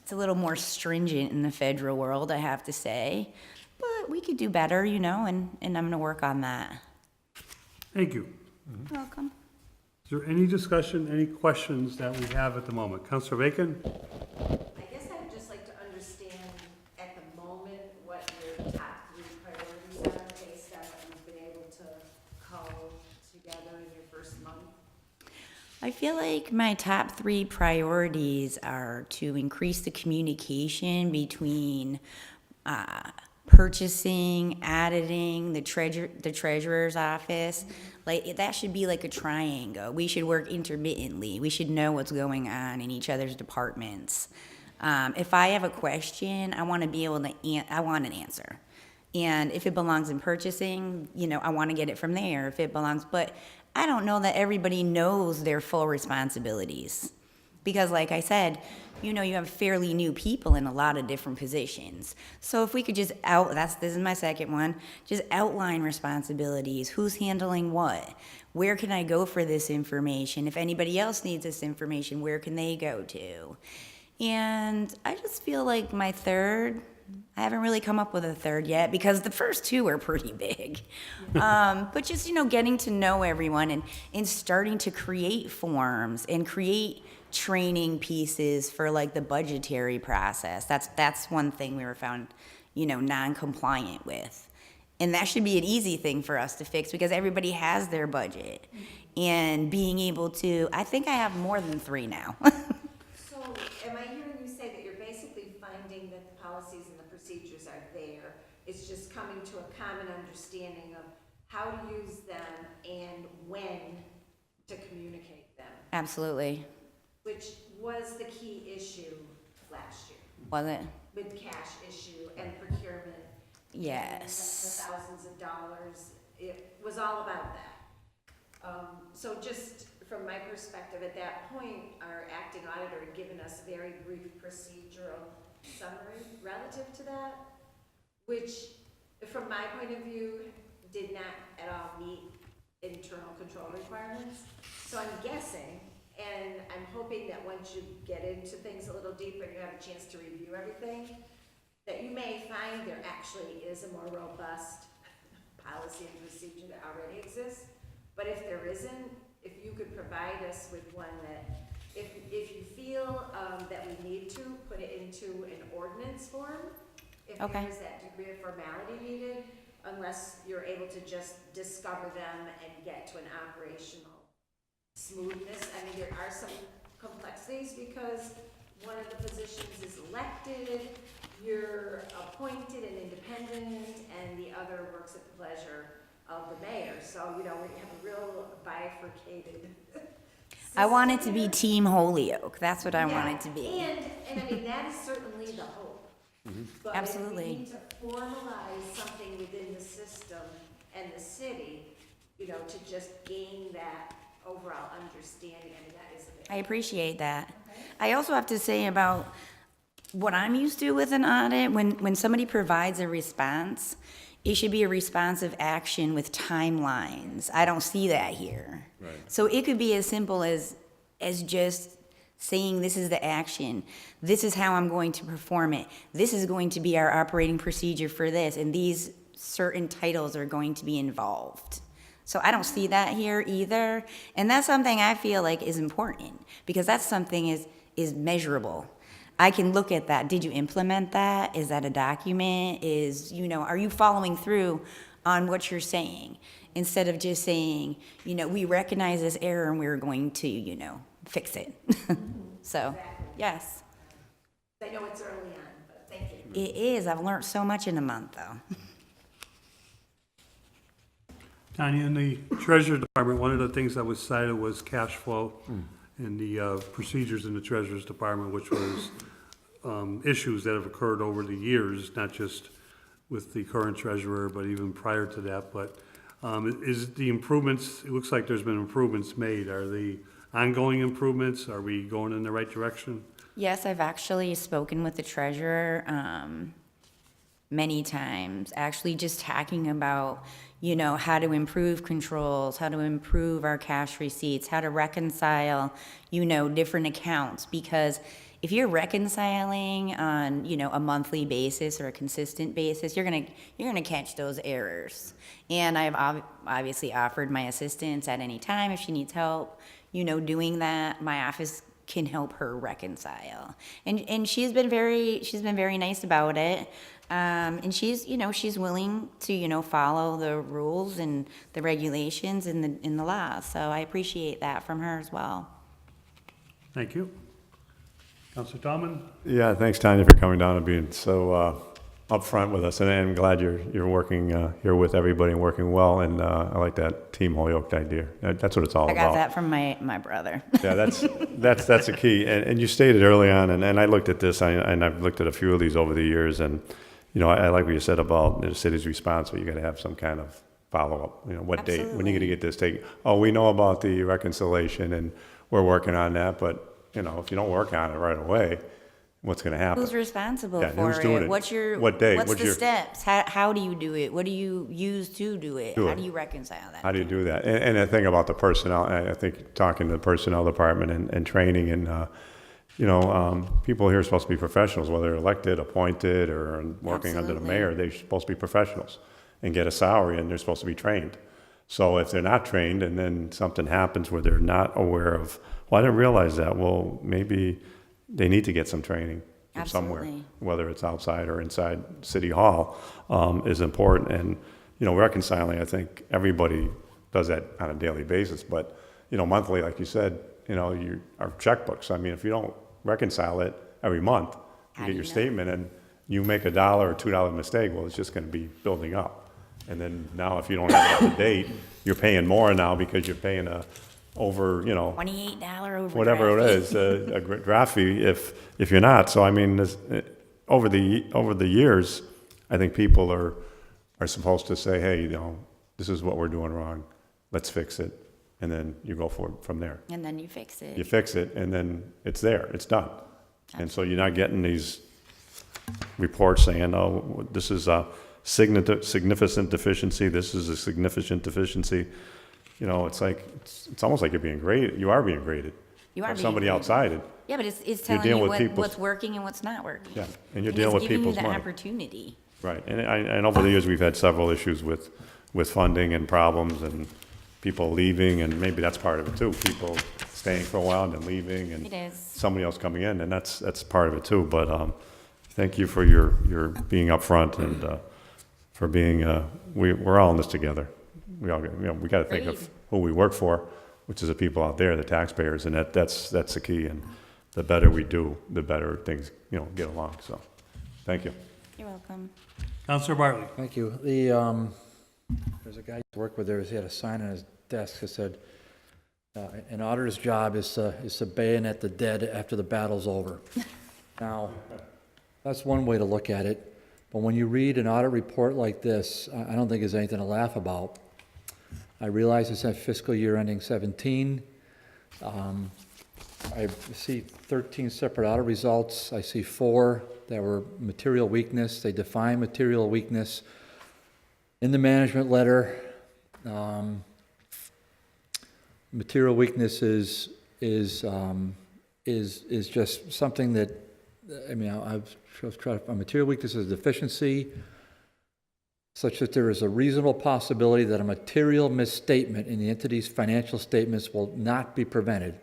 it's a little more stringent in the federal world, I have to say. But we could do better, you know, and I'm gonna work on that. Thank you. You're welcome. Is there any discussion, any questions that we have at the moment? Councilor Bacon? I guess I would just like to understand at the moment what your top 3 priorities are based on what you've been able to call together in your first month. I feel like my top 3 priorities are to increase the communication between purchasing, auditing, the treasurer's office. Like, that should be like a triangle. We should work intermittently. We should know what's going on in each other's departments. If I have a question, I want to be able to, I want an answer. And if it belongs in purchasing, you know, I want to get it from there. If it belongs, but I don't know that everybody knows their full responsibilities. Because like I said, you have fairly new people in a lot of different positions. So if we could just this is my second one, just outline responsibilities, who's handling what, where can I go for this information, if anybody else needs this information, where can they go to? And I just feel like my third, I haven't really come up with a third yet because the first two are pretty big. But just, getting to know everyone and starting to create forms and create training pieces for like the budgetary process. That's one thing we were found, non-compliant with. And that should be an easy thing for us to fix because everybody has their budget. And being able to, I think I have more than 3 now. So am I hearing you say that you're basically finding that the policies and the procedures are there? It's just coming to a common understanding of how to use them and when to communicate them, Absolutely. which was the key issue last year Was it? with cash issue and procurement. Yes. And the thousands of dollars. It was all about that. So just from my perspective, at that point, our acting auditor had given us a very brief procedural summary relative to that, which, from my point of view, did not at all meet internal control requirements. So I'm guessing, and I'm hoping that once you get into things a little deeper and you have a chance to review everything, that you may find there actually is a more robust policy and procedure that already exists. But if there isn't, if you could provide us with one that, if you feel that we need to put it into an ordinance form, if Okay. there is that degree of formality needed, unless you're able to just discover them and get to an operational smoothness. I mean, there are some complexities because one of the positions is elected, you're appointed and independent, and the other works at the pleasure of the mayor. So, we have a real bifurcated I want it to system be here. Team Holyoke. That's what I want Yeah, it to be. And I mean, that is certainly the hope. But Absolutely. if we need to formalize something within the system and the city, to just gain that overall understanding, I mean, that is a big. I appreciate that. I also have to say about what I'm used to with an audit, when somebody provides a response, it should be a responsive action with timelines. I don't see that here. Right. So it could be as simple as just saying this is the action, this is how I'm going to perform it, this is going to be our operating procedure for this, and these certain titles are going to be involved. So I don't see that here either, and that's something I feel like is important, because that's something is measurable. I can look at that. Did you implement that? Is that a document? Are you following through on what you're saying? Instead of just saying, we recognize this error and we're going to, fix it. So, yes. I know it's early on, but thank you. It is. I've learned so much in a month, though. Tanya, in the Treasurer Department, one of the things that was cited was cash flow and the procedures in the Treasurer's Department, which was issues that have occurred over the years, not just with the current treasurer, but even prior to that. But is the improvements, it looks like there's been improvements made. Are the ongoing improvements, are we going in the right direction? Yes, I've actually spoken with the treasurer many times, actually just talking about, how to improve controls, how to improve our cash receipts, how to reconcile, different accounts. Because if you're reconciling on, a monthly basis or a consistent basis, you're gonna catch those errors. And I've obviously offered my assistance at any time if she needs help, doing that. My office can help her reconcile. And she's been very nice about it. And she's willing to, follow the rules and the regulations in the law. So I appreciate that from her as well. Thank you. Counselor Tomlin? Yeah, thanks, Tanya, for coming down and being so upfront with us. And I'm glad you're working here with everybody and working well. And I like that Team Holyoke idea. That's what it's all I about. got that from my brother. Yeah, that's the key. And you stated early on, and I looked at this, and I've looked at a few of these over the years, and I like what you said about the city's response, but you got to have some kind of follow-up, what date, when are you gonna get this taken? Oh, we know about the reconciliation and we're working on that, but, if you don't work on it right away, what's gonna happen? Who's responsible Yeah, for who's doing it? it? What's your, What day? what's What's the your- steps? How do you do it? What do you use to do it? Do How it. do you reconcile that? How do you do that? And the thing about the personnel, I think talking to the personnel department and training and, people here are supposed to be professionals, whether they're elected, appointed, or working under the Absolutely. mayor, they're supposed to be professionals and get a salary, and they're supposed to be trained. So if they're not trained and then something happens where they're not aware of, well, I didn't realize that, well, maybe they need to get some training from somewhere, Absolutely. whether it's outside or inside City Hall, is important. And, reconciling, I think everybody does that on a daily basis, but, monthly, like you said, our checkbooks, I mean, if you don't reconcile it every month, How you do get your you know? statement and you make $1 or $2 mistake, well, it's just gonna be building up. And then now if you don't have it up to date, you're paying more now because you're paying over, $28 overdraft. whatever it is, a draft fee if you're not. So I mean, over the years, I think people are supposed to say, hey, this is what we're doing wrong. Let's fix it. And then you go from there. And then you fix it. You fix it, and then it's there, it's done. And so you're not getting these reports saying, oh, this is a significant deficiency, this is a significant deficiency. It's like, it's almost like you're being graded, you are being graded. You are by being somebody graded. outside. Yeah, but it's You're telling dealing you with people's- what's working and what's not working. Yeah, and you're And dealing it's with giving you people's the money. opportunity. Right, and over the years, we've had several issues with funding and problems and people leaving, and maybe that's part of it too. People staying for a while and then leaving, and It is. somebody else coming in, and that's part of it too. But thank you for your being upfront and for being, we're all in this together. We all, we got to think of Agreed. who we work for, which is the people out there, the taxpayers, and that's the key. And the better we do, the better things, get along. So, thank you. You're welcome. Counselor Bartley. Thank you. There's a guy I used to work with there, he had a sign on his desk that said, an auditor's job is to bayonet the dead after the battle's over. Now, that's one way to look at it, but when you read an audit report like this, I don't think there's anything to laugh about. I realize it's a fiscal year ending 17. I see 13 separate audit results. I see 4 that were material weakness. They define material weakness in the management letter. Material weakness is just something that, I've tried, a material weakness is a deficiency such that there is a reasonable possibility that a material misstatement in the entity's financial statements will not be prevented.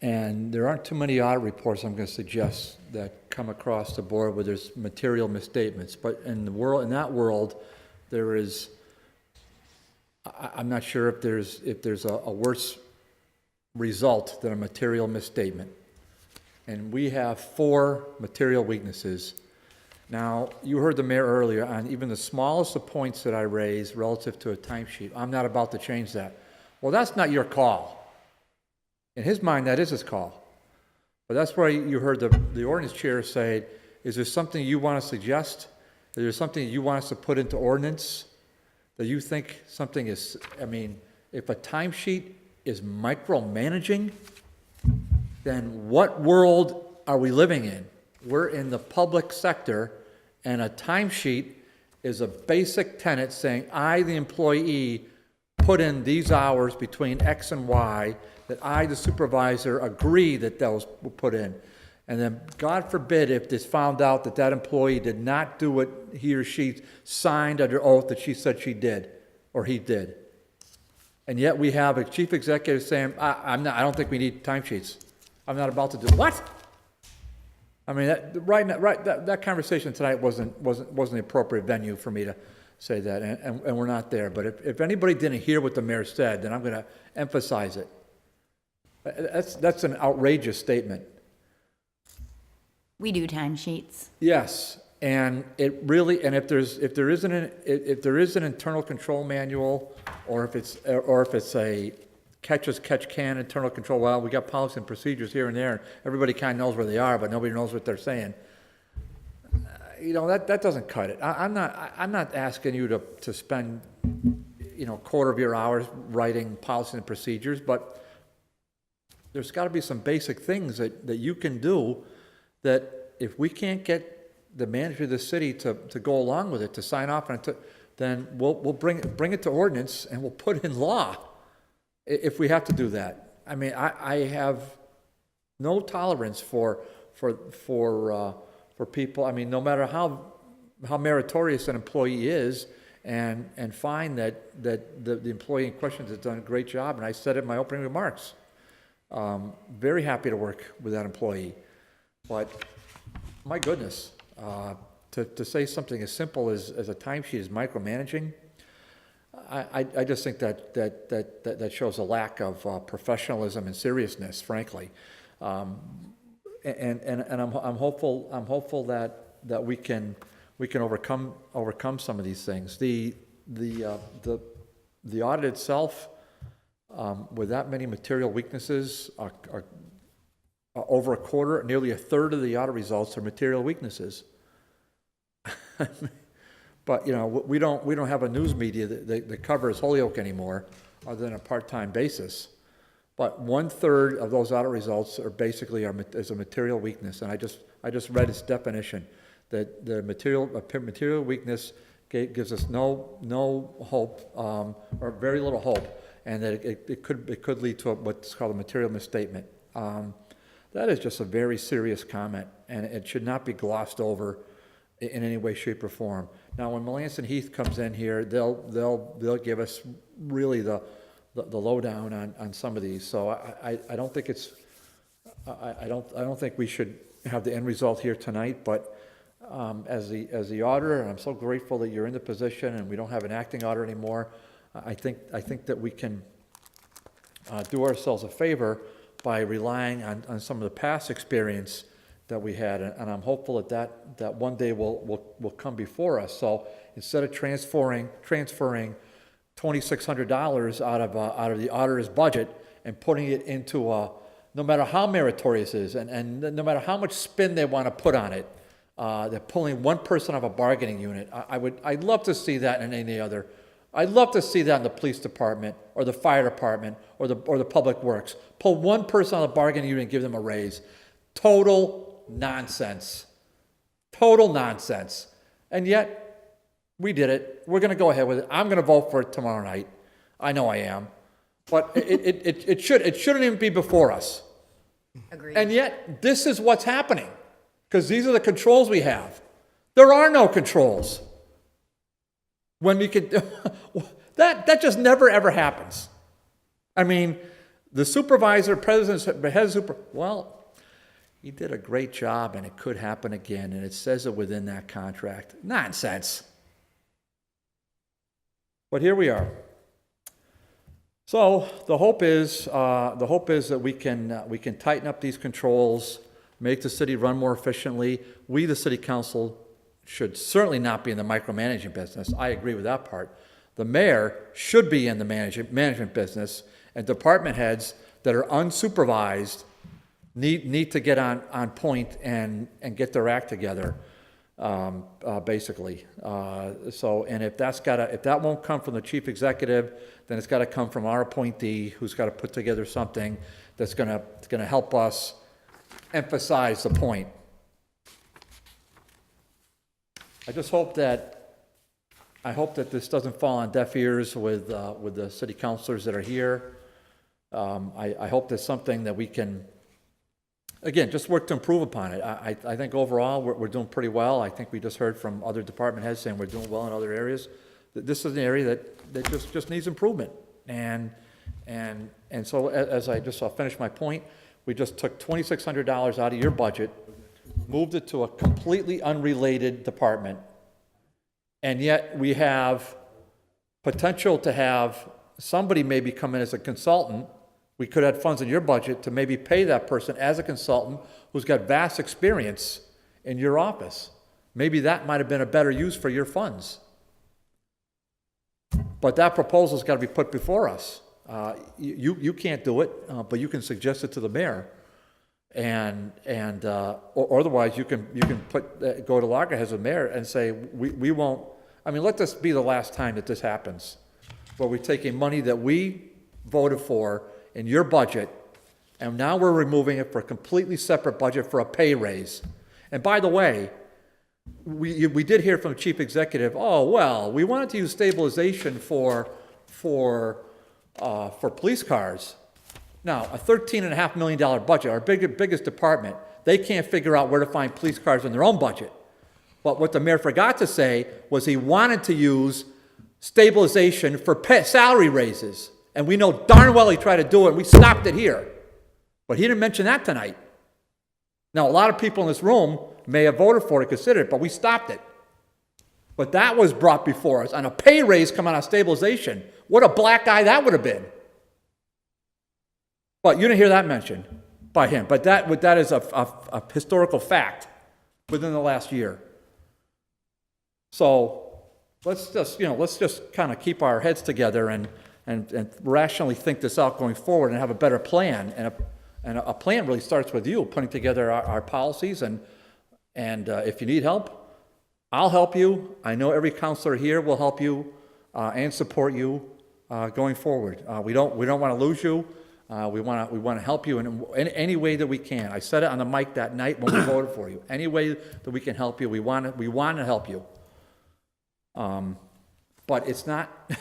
And there aren't too many audit reports, I'm going to suggest, that come across the board where there's material misstatements. But in that world, there is, I'm not sure if there's a worse result than a material misstatement. And we have 4 material weaknesses. Now, you heard the mayor earlier on even the smallest of points that I raised relative to a timesheet. I'm not about to change that. Well, that's not your call. In his mind, that is his call. But that's why you heard the ordinance chair say, is there something you want to suggest? Is there something you want us to put into ordinance that you think something is, if a timesheet is micromanaging, then what world are we living in? We're in the public sector, and a timesheet is a basic tenet saying, I, the employee, put in these hours between X and Y, that I, the supervisor, agree that those were put in. And then, God forbid, if it's found out that that employee did not do what he or she signed under oath that she said she did, or he did. And yet we have a chief executive saying, I don't think we need timesheets. I'm not about to do, what? That conversation tonight wasn't the appropriate venue for me to say that, and we're not there. But if anybody didn't hear what the mayor said, then I'm going to emphasize it. That's an outrageous statement. We do timesheets. Yes, and it really, and if there is an internal control manual, or if it's a catch-as-catch-can internal control, well, we got policy and procedures here and there. Everybody kind of knows where they are, but nobody knows what they're saying. that doesn't cut it. I'm not asking you to spend, a quarter of your hours writing policy and procedures, but there's got to be some basic things that you can do that if we can't get the manager of the city to go along with it, to sign off on it, then we'll bring it to ordinance and we'll put it in law if we have to do that. I mean, I have no tolerance for people. I mean, no matter how meritorious an employee is, and find that the employee in question has done a great job, and I said it in my opening remarks. Very happy to work with that employee, but my goodness, to say something as simple as a timesheet is micromanaging, I just think that shows a lack of professionalism and seriousness, frankly. And I'm hopeful that we can overcome some of these things. The audit itself, with that many material weaknesses, are over a quarter, nearly a third of the audit results are material weaknesses. But we don't have a news media that covers Holyoke anymore, other than a part-time basis. But 1/3 of those audit results are basically is a material weakness, and I just read its definition, that the material weakness gives us no hope, or very little hope, and that it could lead to what's called a material misstatement. That is just a very serious comment, and it should not be glossed over in any way, shape, or form. Now, when Melanson Heath comes in here, they'll give us really the lowdown on some of these. So I don't think I don't think we should have the end result here tonight. But as the auditor, and I'm so grateful that you're in the position and we don't have an acting auditor anymore. I think that we can do ourselves a favor by relying on some of the past experience that we had, and I'm hopeful that one day will come before us. So instead of transferring $2,600 out of the auditor's budget and putting it into no matter how meritorious it is, and no matter how much spin they want to put on it, they're pulling one person out of a bargaining unit. I'd love to see that in any other. I'd love to see that in the police department or the fire department or the public works. Pull one person out of the bargaining unit and give them a raise. Total nonsense. Total nonsense. And yet, we did it. We're going to go ahead with it. I'm going to vote for it tomorrow night. I know I am. But it shouldn't even be before us. Agreed. And yet, this is what's happening. Because these are the controls we have. There are no controls. When we could, that just never ever happens. I mean, the supervisor, president, head super, well, he did a great job and it could happen again, and it says it within that contract. Nonsense. But here we are. So the hope is that we can tighten up these controls, make the city run more efficiently. We, the city council, should certainly not be in the micromanaging business. I agree with that part. The mayor should be in the management business, and department heads that are unsupervised need to get on point and get their act together, basically. And if that won't come from the chief executive, then it's got to come from our appointee, who's got to put together something that's going to help us emphasize the point. I just hope that this doesn't fall on deaf ears with the city councilors that are here. I hope there's something that we can, again, just work to improve upon it. I think overall we're doing pretty well. I think we just heard from other department heads saying we're doing well in other areas. This is an area that just needs improvement. And so I'll finish my point. We just took $2,600 out of your budget, moved it to a completely unrelated department, and yet we have potential to have somebody maybe come in as a consultant. We could have funds in your budget to maybe pay that person as a consultant who's got vast experience in your office. Maybe that might have been a better use for your funds. But that proposal's got to be put before us. You can't do it, but you can suggest it to the mayor. Or otherwise, you can go to loggerheads with mayor and say, we won't, I mean, let this be the last time that this happens, where we're taking money that we voted for in your budget, and now we're removing it for a completely separate budget for a pay raise. And by the way, we did hear from the chief executive, oh, well, we wanted to use stabilization for police cars. Now, a $13.5 million budget, our biggest department, they can't figure out where to find police cars in their own budget. But what the mayor forgot to say was he wanted to use stabilization for salary raises. And we know darn well he tried to do it, and we stopped it here. But he didn't mention that tonight. Now, a lot of people in this room may have voted for it, considered it, but we stopped it. But that was brought before us on a pay raise coming out of stabilization. What a black eye that would have been. But you didn't hear that mentioned by him. But that is a historical fact within the last year. So let's just kind of keep our heads together and rationally think this out going forward and have a better plan. And a plan really starts with you, putting together our policies. And if you need help, I'll help you. I know every counselor here will help you and support you going forward. We don't want to lose you. We want to help you in any way that we can. I said it on the mic that night when we voted for you. Any way that we can help you, we want to help you. But it's not,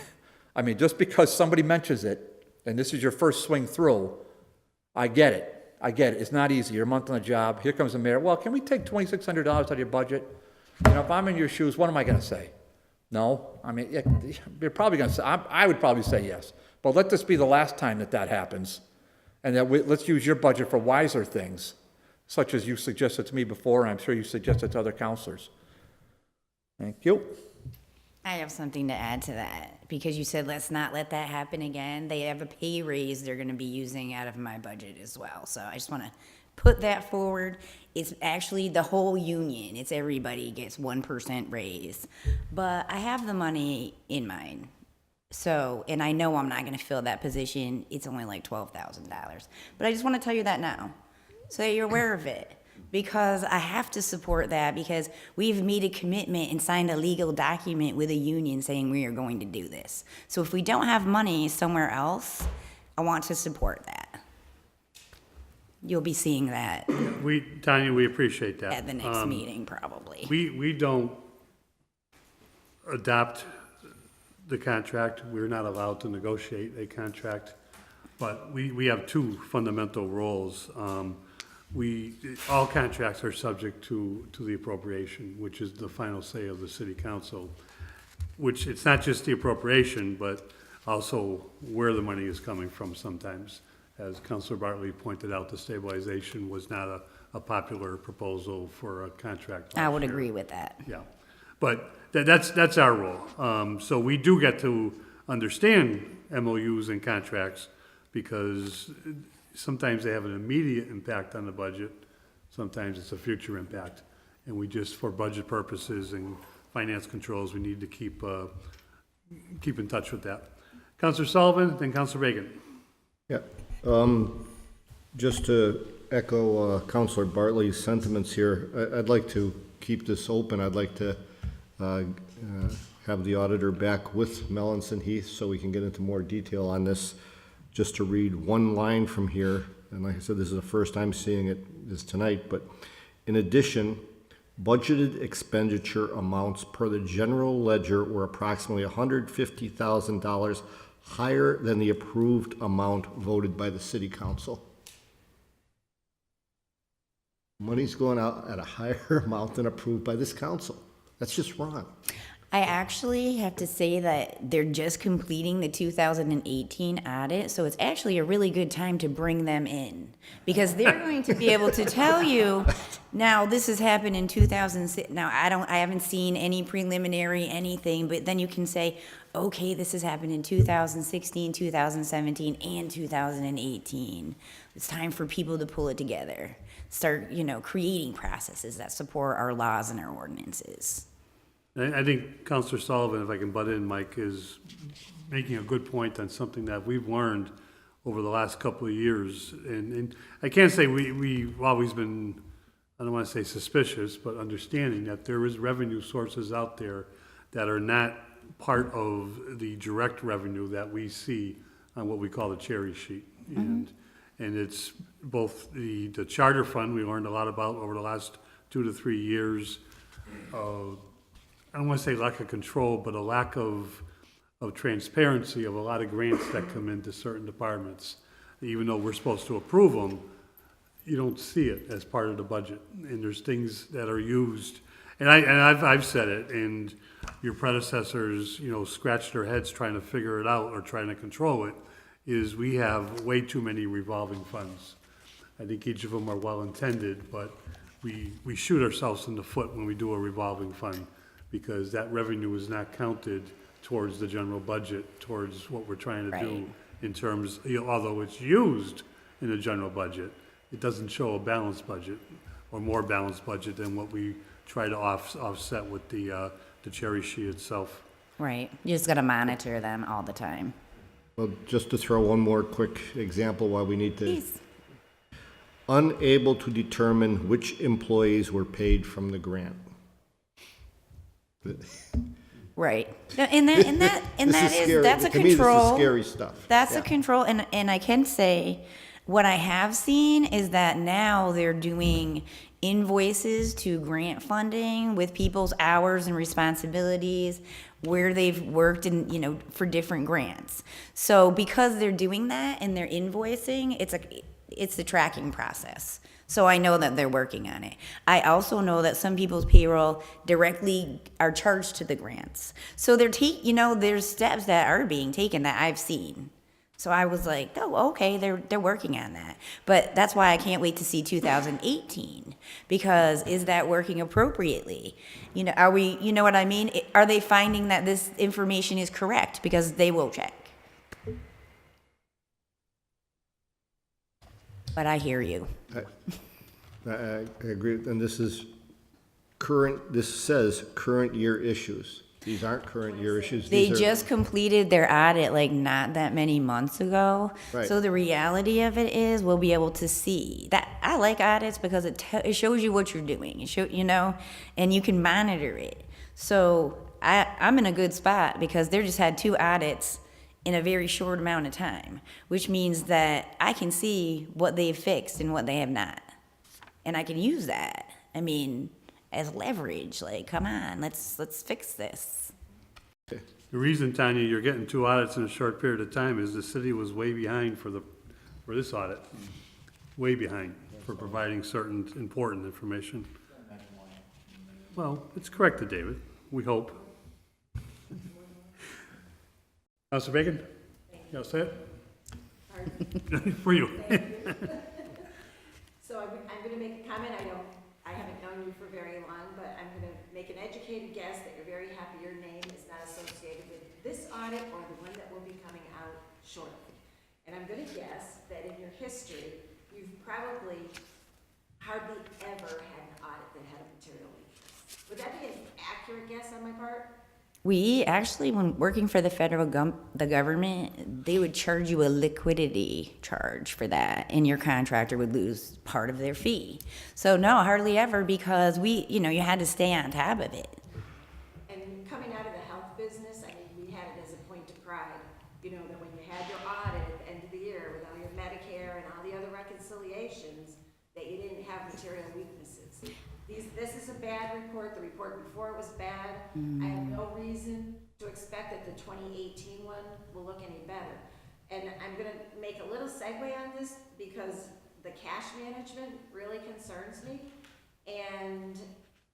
I mean, just because somebody mentions it, and this is your first swing through, I get it. It's not easy. You're a month on the job. Here comes the mayor. Well, can we take $2,600 out of your budget? You know, if I'm in your shoes, what am I going to say? No? I mean, you're probably going to say, I would probably say yes. But let this be the last time that happens. And that let's use your budget for wiser things, such as you suggested to me before, and I'm sure you suggested to other counselors. Thank you. I have something to add to that, because you said let's not let that happen again. They have a pay raise they're going to be using out of my budget as well. So I just want to put that forward. It's actually the whole union. It's everybody gets 1% raise. But I have the money in mind. So, and I know I'm not going to fill that position. It's only like $12,000. But I just want to tell you that now, so that you're aware of it. Because I have to support that, because we've made a commitment and signed a legal document with a union saying we are going to do this. So if we don't have money somewhere else, I want to support that. You'll be seeing that Tanya, we appreciate that. at the next meeting, probably. We don't adopt the contract. We're not allowed to negotiate a contract, but we have two fundamental roles. All contracts are subject to the appropriation, which is the final say of the city council, which it's not just the appropriation, but also where the money is coming from sometimes. As Councilor Bartley pointed out, the stabilization was not a popular proposal for a contract. I would agree with that. Yeah, but that's our role. So we do get to understand MOUs and contracts, because sometimes they have an immediate impact on the budget. Sometimes it's a future impact. And we just, for budget purposes and finance controls, we need to keep in touch with that. Councilor Sullivan, then Councilor Reagan. Yeah, just to echo Councilor Bartley's sentiments here, I'd like to keep this open. I'd like to have the auditor back with Melanson Heath so we can get into more detail on this. Just to read one line from here, and like I said, this is the first time seeing this tonight, but in addition, budgeted expenditure amounts per the general ledger were approximately $150,000 higher than the approved amount voted by the city council. Money's going out at a higher amount than approved by this council. That's just wrong. I actually have to say that they're just completing the 2018 audit, so it's actually a really good time to bring them in, because they're going to be able to tell you, now this has happened in 2006. Now I haven't seen any preliminary anything, but then you can say, okay, this has happened in 2016, 2017, and 2018. It's time for people to pull it together, start, creating processes that support our laws and our ordinances. I think Councilor Sullivan, if I can butt in, Mike, is making a good point on something that we've learned over the last couple of years. And I can't say we've always been, I don't want to say suspicious, but understanding that there is revenue sources out there that are not part of the direct revenue that we see on what we call the cherry sheet. And it's both the charter fund we learned a lot about over the last 2 to 3 years. I don't want to say lack of control, but a lack of transparency of a lot of grants that come into certain departments. Even though we're supposed to approve them, you don't see it as part of the budget. And there's things that are used, and I've said it, and your predecessors, you know, scratched their heads trying to figure it out or trying to control it, is we have way too many revolving funds. I think each of them are well-intended, but we shoot ourselves in the foot when we do a revolving fund, because that revenue is not counted towards the general budget, towards what we're trying to do Right. in terms, you know, although it's used in the general budget, it doesn't show a balanced budget or more balanced budget than what we try to offset with the cherry sheet itself. Right. You just got to monitor them all the time. Well, just to throw one more quick example why we need to, Please. unable to determine which employees were paid from the grant. Right. No, And that This is scary. that's a To me, this is control. scary stuff. That's Yeah. a control, and I can say, what I have seen is that now they're doing invoices to grant funding with people's hours and responsibilities, where they've worked in, you know, for different grants. So because they're doing that and they're invoicing, it's a tracking process. So I know that they're working on it. I also know that some people's payroll directly are charged to the grants. So there's steps that are being taken that I've seen. So I was like, oh, okay, they're working on that. But that's why I can't wait to see 2018, because is that working appropriately? You know, you know what I mean? Are they finding that this information is correct? Because they will check. But I hear you. I agree, and this says current year issues. These aren't current year issues. They These are- just completed their audit like not that many months ago. Right. So the reality of it is we'll be able to see that. I like audits because it shows you what you're doing. You know, and you can monitor it. So I'm in a good spot because they just had 2 audits in a very short amount of time, which means that I can see what they've fixed and what they have not. And I can use that. I mean, as leverage, like, come on, let's fix this. The reason, Tanya, you're getting 2 audits in a short period of time is the city was way behind for this audit. Way behind for providing certain important information. Well, it's corrected, David, we hope. Councilor Bacon? You all set? For you. So I'm gonna make a comment, I haven't known you for very long, but I'm gonna make an educated guess that you're very happy your name is not associated with this audit or the one that will be coming out shortly. And I'm gonna guess that in your history, you've probably hardly ever had an audit that had a material weakness. Would that be an accurate guess on my part? We actually, when working for the federal the government, they would charge you a liquidity charge for that, and your contractor would lose part of their fee. So no, hardly ever, because you had to stay on top of it. And coming out of the health business, I mean, we had it as a point of pride, you know, that when you had your audit at the end of the year with all your Medicare and all the other reconciliations, that you didn't have material weaknesses. This is a bad report. The report before it was bad. I have no reason to expect that the 2018 one will look any better. And I'm gonna make a little segue on this because the cash management really concerns me. And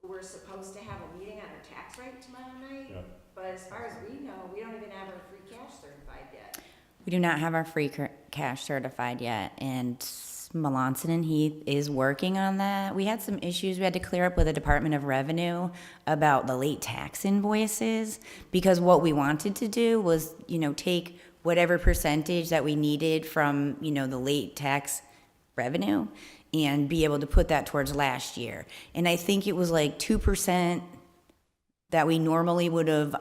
we're supposed to have a meeting on our tax rate tomorrow night. Yeah. But as far as we know, we don't even have our free cash certified yet. We do not have our free cash certified yet, and Melanson and Heath is working on that. We had some issues we had to clear up with the Department of Revenue about the late tax invoices, because what we wanted to do was, take whatever percentage that we needed from, the late tax revenue and be able to put that towards last year. And I think it was like 2% that we normally would have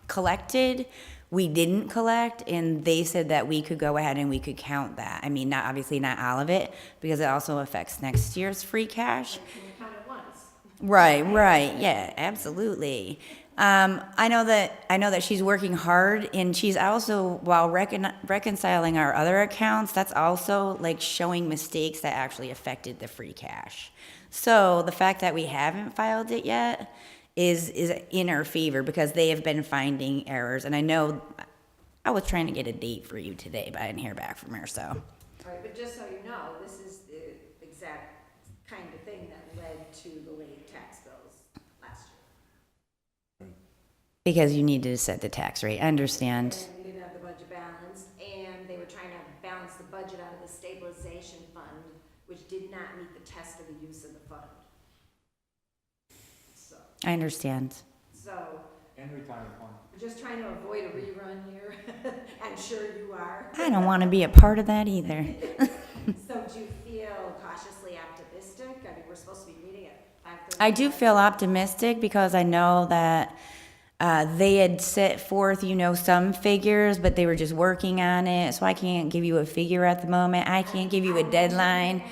collected. we didn't collect, and they said that we could go ahead and we could count that. I mean, not, obviously not all of it, because it also affects next year's free cash. Can you count it once? Right, yeah, absolutely. I know that she's working hard, and she's also, while reconciling our other accounts, that's also like showing mistakes that actually affected the free cash. So the fact that we haven't filed it yet is in our favor, because they have been finding errors. And I know, I was trying to get a date for you today, but I didn't hear back from her, so. All right, but just so you know, this is the exact kind of thing that led to the late tax bills last year. Because you needed to set the tax rate, I understand. And we didn't have the budget balanced, and they were trying to balance the budget out of the stabilization fund, which did not meet the test of the use of the fund. So, I understand. And retirement fund. we're just trying to avoid a rerun here. I'm sure you are. I don't want to be a part of that either. So do you feel cautiously optimistic? I mean, we're supposed to be meeting at 5:30. I do feel optimistic, because I know that they had set forth, some figures, but they were just working on it. So I can't give you a figure at the moment. I can't give you a deadline.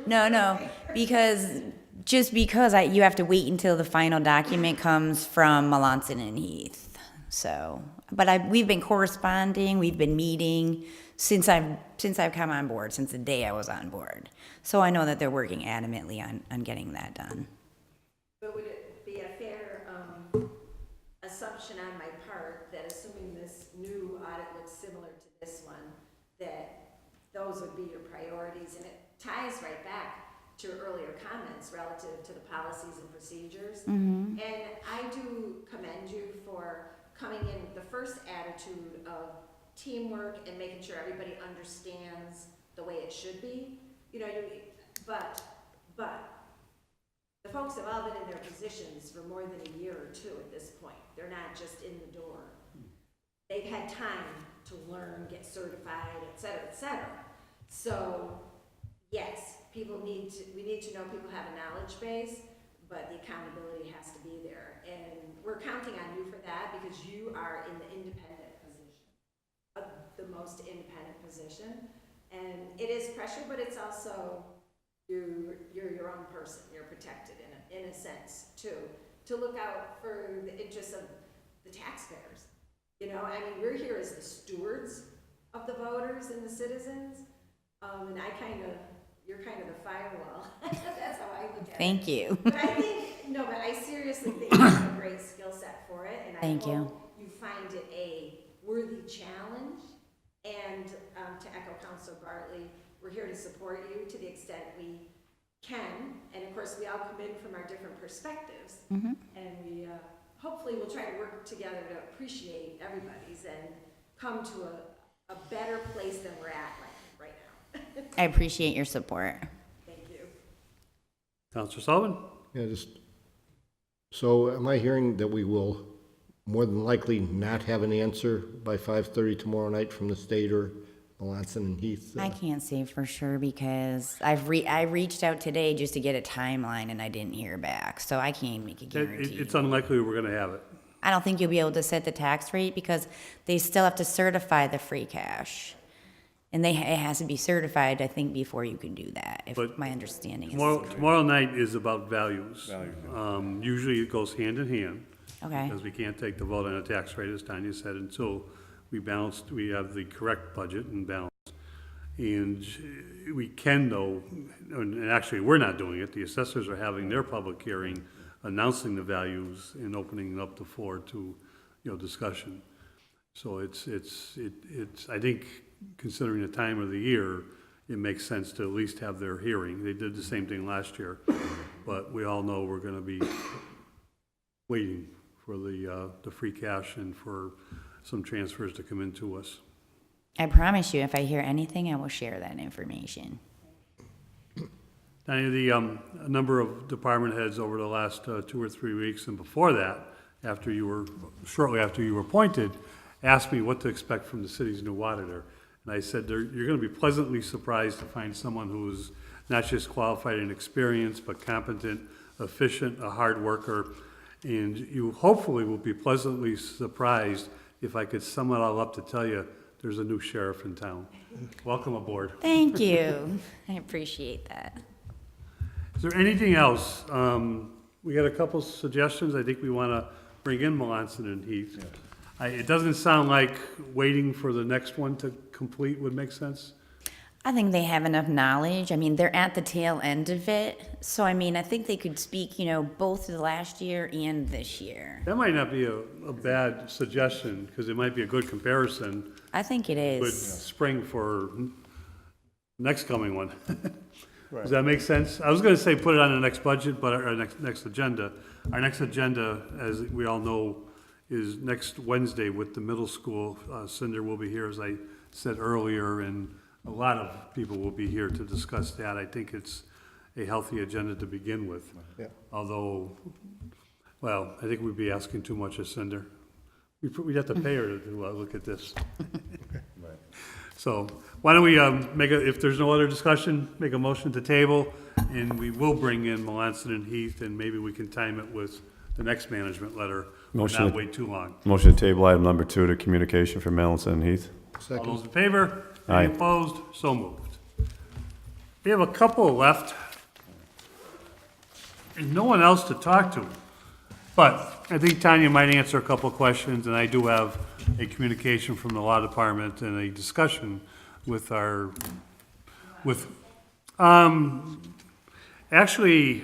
No, because you have to wait until the final document comes from Melanson and Heath. So, but we've been corresponding, we've been meeting since I've come on board, since the day I was on board. So I know that they're working adamantly on getting that done. But would it be a fair assumption on my part that assuming this new audit looks similar to this one, that those would be your priorities? And it ties right back to your earlier comments relative to the policies and procedures. Mm-hmm. And I do commend you for coming in with the first attitude of teamwork and making sure everybody understands the way it should be. But the folks have all been in their positions for more than a year or two at this point. They're not just in the door. They've had time to learn, get certified, et cetera, et cetera. So, yes, we need to know people have a knowledge base, but the accountability has to be there. And we're counting on you for that, because you are in the independent position, the most independent position. And it is pressure, but it's also, you're your own person. You're protected in a sense too, to look out for the interests of the taxpayers. We're here as the stewards of the voters and the citizens, and you're kind of the firewall. That's how I look at it. Thank you. But I seriously think you have a great skill set for it, and Thank I you. hope you find it a worthy challenge. And to echo Councilor Bartley, we're here to support you to the extent we can, and of course, we all come in from our different perspectives, Mm-hmm. and we hopefully will try to work together to appreciate everybody's and come to a better place than we're at right now. I appreciate your support. Thank you. Counselor Sullivan? Yeah, so am I hearing that we will more than likely not have an answer by 5:30 tomorrow night from the state or Melanson and Heath? I can't say for sure, because I reached out today just to get a timeline, and I didn't hear back, so I can't make a guarantee. It's unlikely we're going to have it. I don't think you'll be able to set the tax rate, because they still have to certify the free cash. And it has to be certified, I think, before you can do that, if But my understanding is. Tomorrow night is about values. Usually it goes hand in hand. Okay, Because we can't take the vote on a tax rate, as Tanya said, until we have the correct budget and balance. And we can, though, and actually, we're not doing it, the assessors are having their public hearing, announcing the values and opening up the floor to, discussion. So it's, I think, considering the time of the year, it makes sense to at least have their hearing. They did the same thing last year, but we all know we're gonna be waiting for the free cash and for some transfers to come into us. I promise you, if I hear anything, I will share that information. Tanya, a number of department heads over the last 2 or 3 weeks, and before that, shortly after you were appointed, asked me what to expect from the city's new auditor. And I said, you're going to be pleasantly surprised to find someone who's not just qualified and experienced, but competent, efficient, a hard worker. And you hopefully will be pleasantly surprised if I could sum it all up to tell you, there's a new sheriff in town. Welcome aboard. Thank you. I appreciate that. Is there anything else? We got a couple suggestions. I think we want to bring in Melanson and Heath. It doesn't sound like waiting for the next one to complete would make sense. I think they have enough knowledge. I mean, they're at the tail end of it. So, I mean, I think they could speak, both the last year and this year. That might not be a bad suggestion, because it might be a good comparison I think it with is. spring for next coming one. Does that make sense? I was gonna say put it on the next budget, but our next agenda. Our next agenda, as we all know, is next Wednesday with the middle school. Cinder will be here, as I said earlier, and a lot of people will be here to discuss that. I think it's a healthy agenda to begin with. Yeah. Although, well, I think we'd be asking too much of Cinder. We'd have to pay her to look at this. So why don't we if there's no other discussion, make a motion to table, and we will bring in Melanson and Heath, and maybe we can time it with the next management letter, Motion not to- wait too long. Motion to table item number 2 to communication from Melanson and Heath. All Second. those in favor? Aye. Any opposed? So moved. We have a couple left, and no one else to talk to. But I think Tanya might answer a couple of questions, and I do have a communication from the law department and a discussion with actually,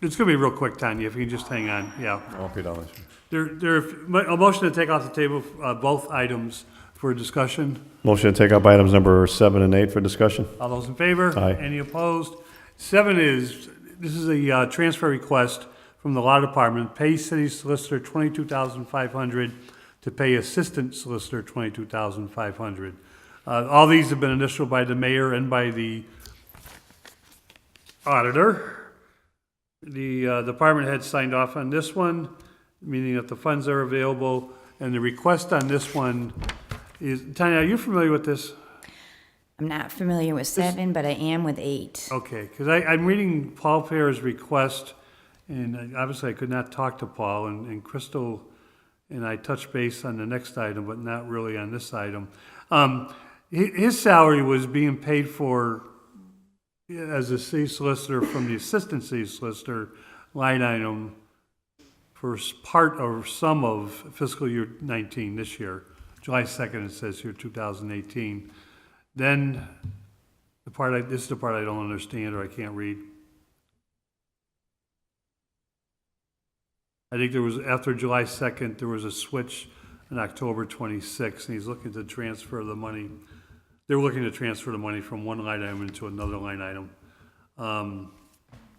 it's gonna be real quick, Tanya, if you can just hang on, yeah. I won't be done this. A motion to take off the table, both items for discussion. Motion to take up items number 7 and 8 for discussion. All those in favor? Aye. Any opposed? 7 this is a transfer request from the law department, pay city solicitor $22,500 to pay assistant solicitor $22,500. All these have been initialed by the mayor and by the auditor. The department head signed off on this one, meaning that the funds are available, and the request on this one is, Tanya, are you familiar with this? I'm not familiar with 7, but I am with 8. Okay, because I'm reading Paul Fair's request, and obviously I could not talk to Paul, and Crystal and I touched base on the next item, but not really on this item. His salary was being paid for as a city solicitor from the assistant city solicitor line item for part or some of fiscal year 19 this year. July 2nd, it says here, 2018. Then, this is the part I don't understand or I can't read. I think there was, after July 2nd, there was a switch on October 26th, and he's looking to transfer the money. They're looking to transfer the money from one line item into another line item.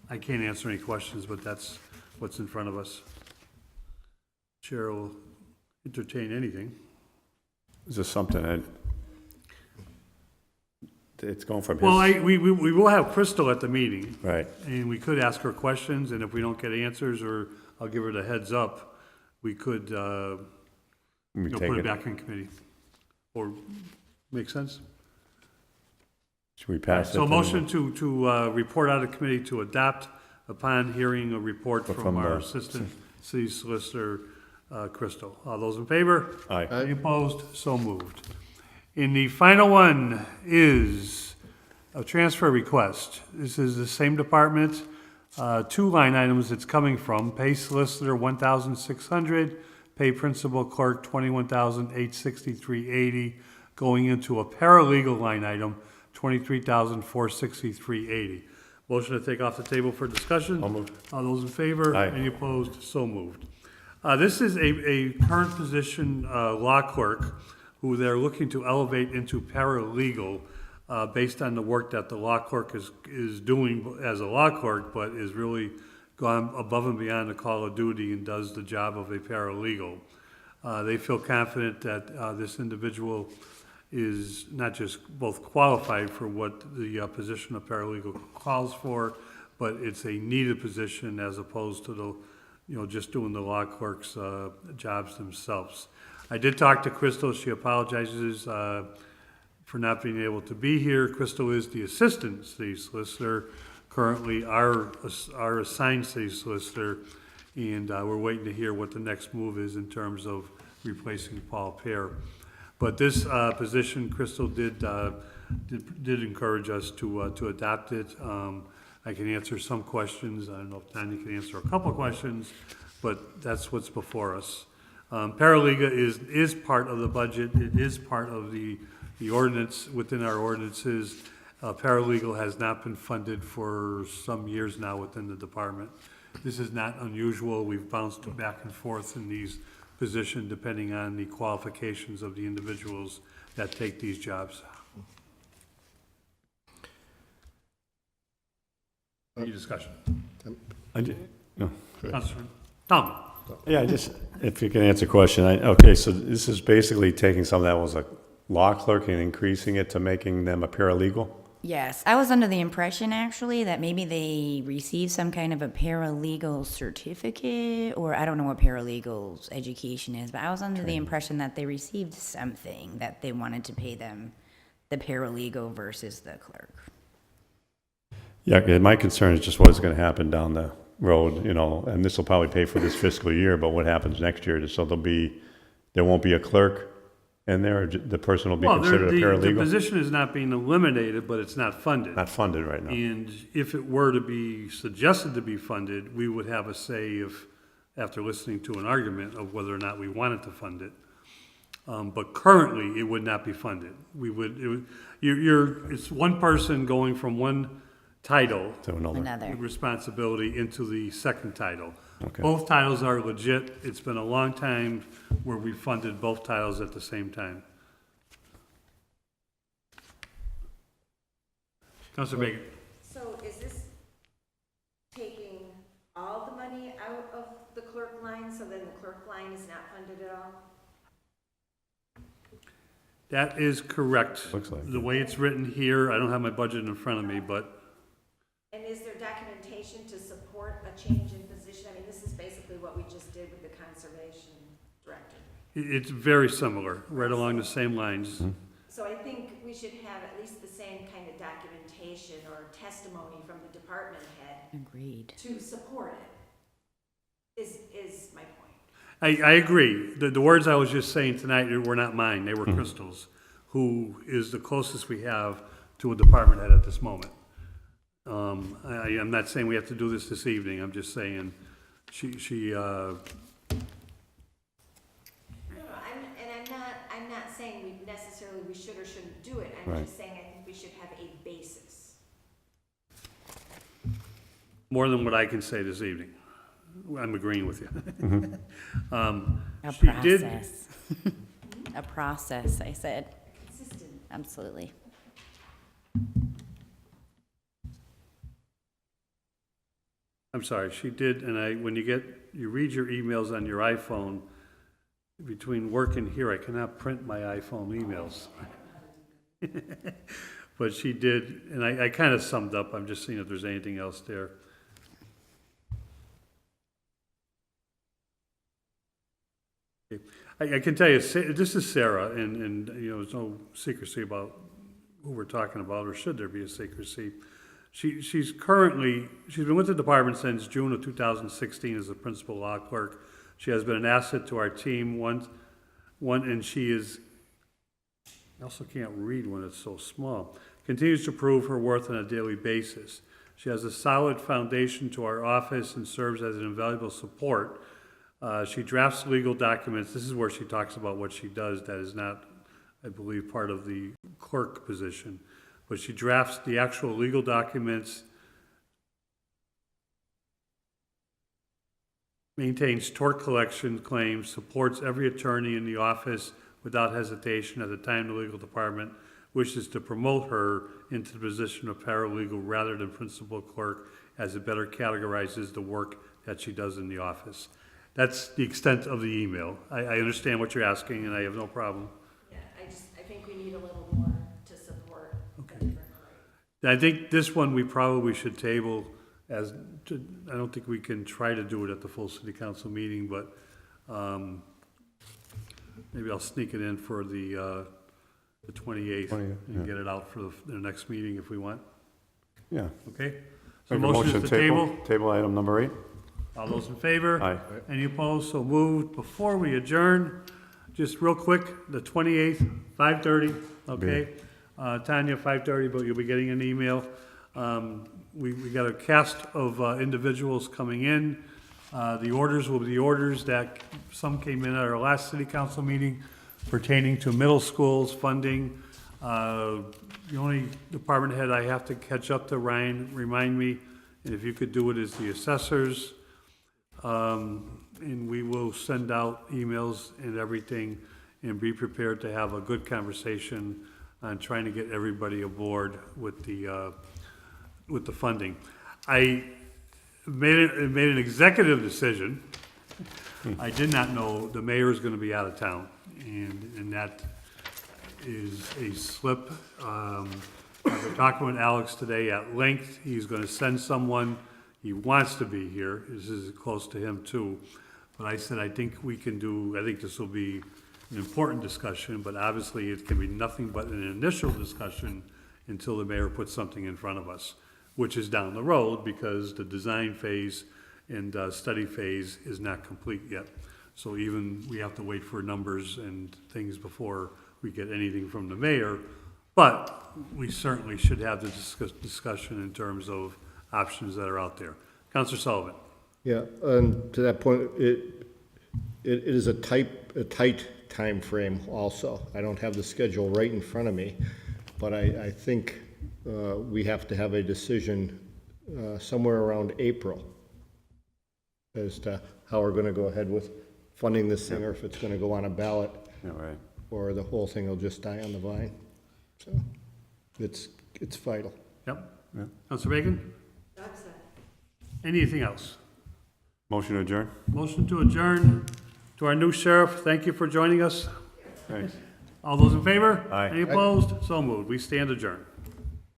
I can't answer any questions, but that's what's in front of us. Chair will entertain anything. Is this something that, it's going from his? Well, we will have Crystal at the meeting, Right. and we could ask her questions, and if we don't get answers, or I'll give her the heads up, we could, We put take it it. back in committee. Or, make sense? Should we pass it? So to- motion to report out of committee to adopt upon hearing a report From from our the- assistant city solicitor, Crystal. All those in favor? Aye. Any opposed? So moved. And the final one is a transfer request. This is the same department, 2 line items it's coming from. Pay solicitor $1,600, pay principal clerk $21,863.80, going into a paralegal line item, $23,463.80. Motion to take off the table for discussion. I'll move. All those in favor? Aye. Any opposed? So moved. This is a current position, law clerk, who they're looking to elevate into paralegal, based on the work that the law clerk is doing as a law clerk, but is really gone above and beyond the call of duty and does the job of a paralegal. They feel confident that this individual is not just both qualified for what the position of paralegal calls for, but it's a needed position as opposed to the, just doing the law clerk's jobs themselves. I did talk to Crystal. She apologizes for not being able to be here. Crystal is the assistant city solicitor, currently our assigned city solicitor, and we're waiting to hear what the next move is in terms of replacing Paul Pear. But this position, Crystal did encourage us to adopt it. I can answer some questions. I don't know if Tanya can answer a couple of questions, but that's what's before us. Paralegal is part of the budget. It is part of the ordinance, within our ordinances. Paralegal has not been funded for some years now within the department. This is not unusual. We've bounced back and forth in these positions depending on the qualifications of the individuals that take these jobs. Any discussion? No. Councilman Tom? Yeah, if you can answer the question, okay, so this is basically taking something that was a law clerk and increasing it to making them a paralegal? Yes, I was under the impression actually that maybe they received some kind of a paralegal certificate, or I don't know what paralegal's education is, but I was under the impression that they received something that they wanted to pay them, the paralegal versus the clerk. Yeah, my concern is just what's gonna happen down the road, and this will probably pay for this fiscal year, but what happens next year? So there won't be a clerk in there, or the person will be considered a The paralegal? position is not being eliminated, but it's not funded. Not funded right now. And if it were to be suggested to be funded, we would have a say after listening to an argument of whether or not we wanted to fund it. But currently, it would not be funded. It's one person going from one title, To another. Another. responsibility, into the second title. Okay. Both titles are legit. It's been a long time where we funded both titles at the same time. Councilor Bacon? So is this taking all the money out of the clerk line, so then the clerk line is not funded at all? That is correct. Looks like The it. way it's written here, I don't have my budget in front of me, but And is there documentation to support a change in position? I mean, this is basically what we just did with the conservation director. it's very similar, right along the same lines. So I think we should have at least the same kind of documentation or testimony from the department head Agreed. to support it, is my point. I agree. The words I was just saying tonight were not mine, they were Crystal's, who is the closest we have to a department head at this moment. I'm not saying we have to do this evening, I'm just saying, I'm not saying we should or shouldn't do it. I'm Right. just saying I think we should have a basis. more than what I can say this evening. I'm agreeing with you. A She did- process. A process, I said. Consistent. Absolutely. I'm sorry, she did, and when you read your emails on your iPhone, between work and here, I cannot print my iPhone emails. But she did, and I kind of summed up, I'm just seeing if there's anything else there. I can tell you, this is Sarah, and there's no secrecy about who we're talking about, or should there be a secrecy. She's been with the department since June of 2016 as a principal law clerk. She has been an asset to our team, and she is, I also can't read when it's so small, continues to prove her worth on a daily basis. She has a solid foundation to our office and serves as an invaluable support. She drafts legal documents. This is where she talks about what she does. That is not, I believe, part of the clerk position. But she drafts the actual legal documents, maintains tort collection claims, supports every attorney in the office without hesitation at the time the legal department wishes to promote her into the position of paralegal rather than principal clerk, as it better categorizes the work that she does in the office. That's the extent of the email. I understand what you're asking, and I have no problem. Yeah, I think we need a little more to support a different way. I think this one we probably should table I don't think we can try to do it at the full city council meeting, but maybe I'll sneak it in for the 28th and get it out for the next meeting if we want. Yeah. Okay? So Make a motion is to table? Table item number 8. All those in favor? Aye. Any opposed? So moved. Before we adjourn, just real quick, the 28th, 5:30, okay? Tanya, 5:30, but you'll be getting an email. We got a cast of individuals coming in. The orders will be the orders that some came in at our last city council meeting pertaining to middle schools funding. The only department head I have to catch up to, Ryan, remind me, and if you could do it, is the assessors. And we will send out emails and everything and be prepared to have a good conversation on trying to get everybody aboard with the funding. I made an executive decision. I did not know the mayor is gonna be out of town, and that is a slip. I've been talking with Alex today at length. He's gonna send someone. He wants to be here. This is close to him too. But I said, I think this will be an important discussion, but obviously it can be nothing but an initial discussion until the mayor puts something in front of us, which is down the road because the design phase and study phase is not complete yet. So even we have to wait for numbers and things before we get anything from the mayor. But we certainly should have the discussion in terms of options that are out there. Councilor Sullivan. Yeah, and to that point, it is a tight time frame also. I don't have the schedule right in front of me, but I think we have to have a decision somewhere around April as to how we're gonna go ahead with funding this thing, or if it's gonna go on a ballot, Yeah, right. or the whole thing will just die on the vine. So, it's vital. Yep. Yeah. Councilor Bacon? Anything else? Motion to adjourn? Motion to adjourn. To our new sheriff, thank you for joining us. Thanks. All those in favor? Aye. Any opposed? So moved. We stand adjourned.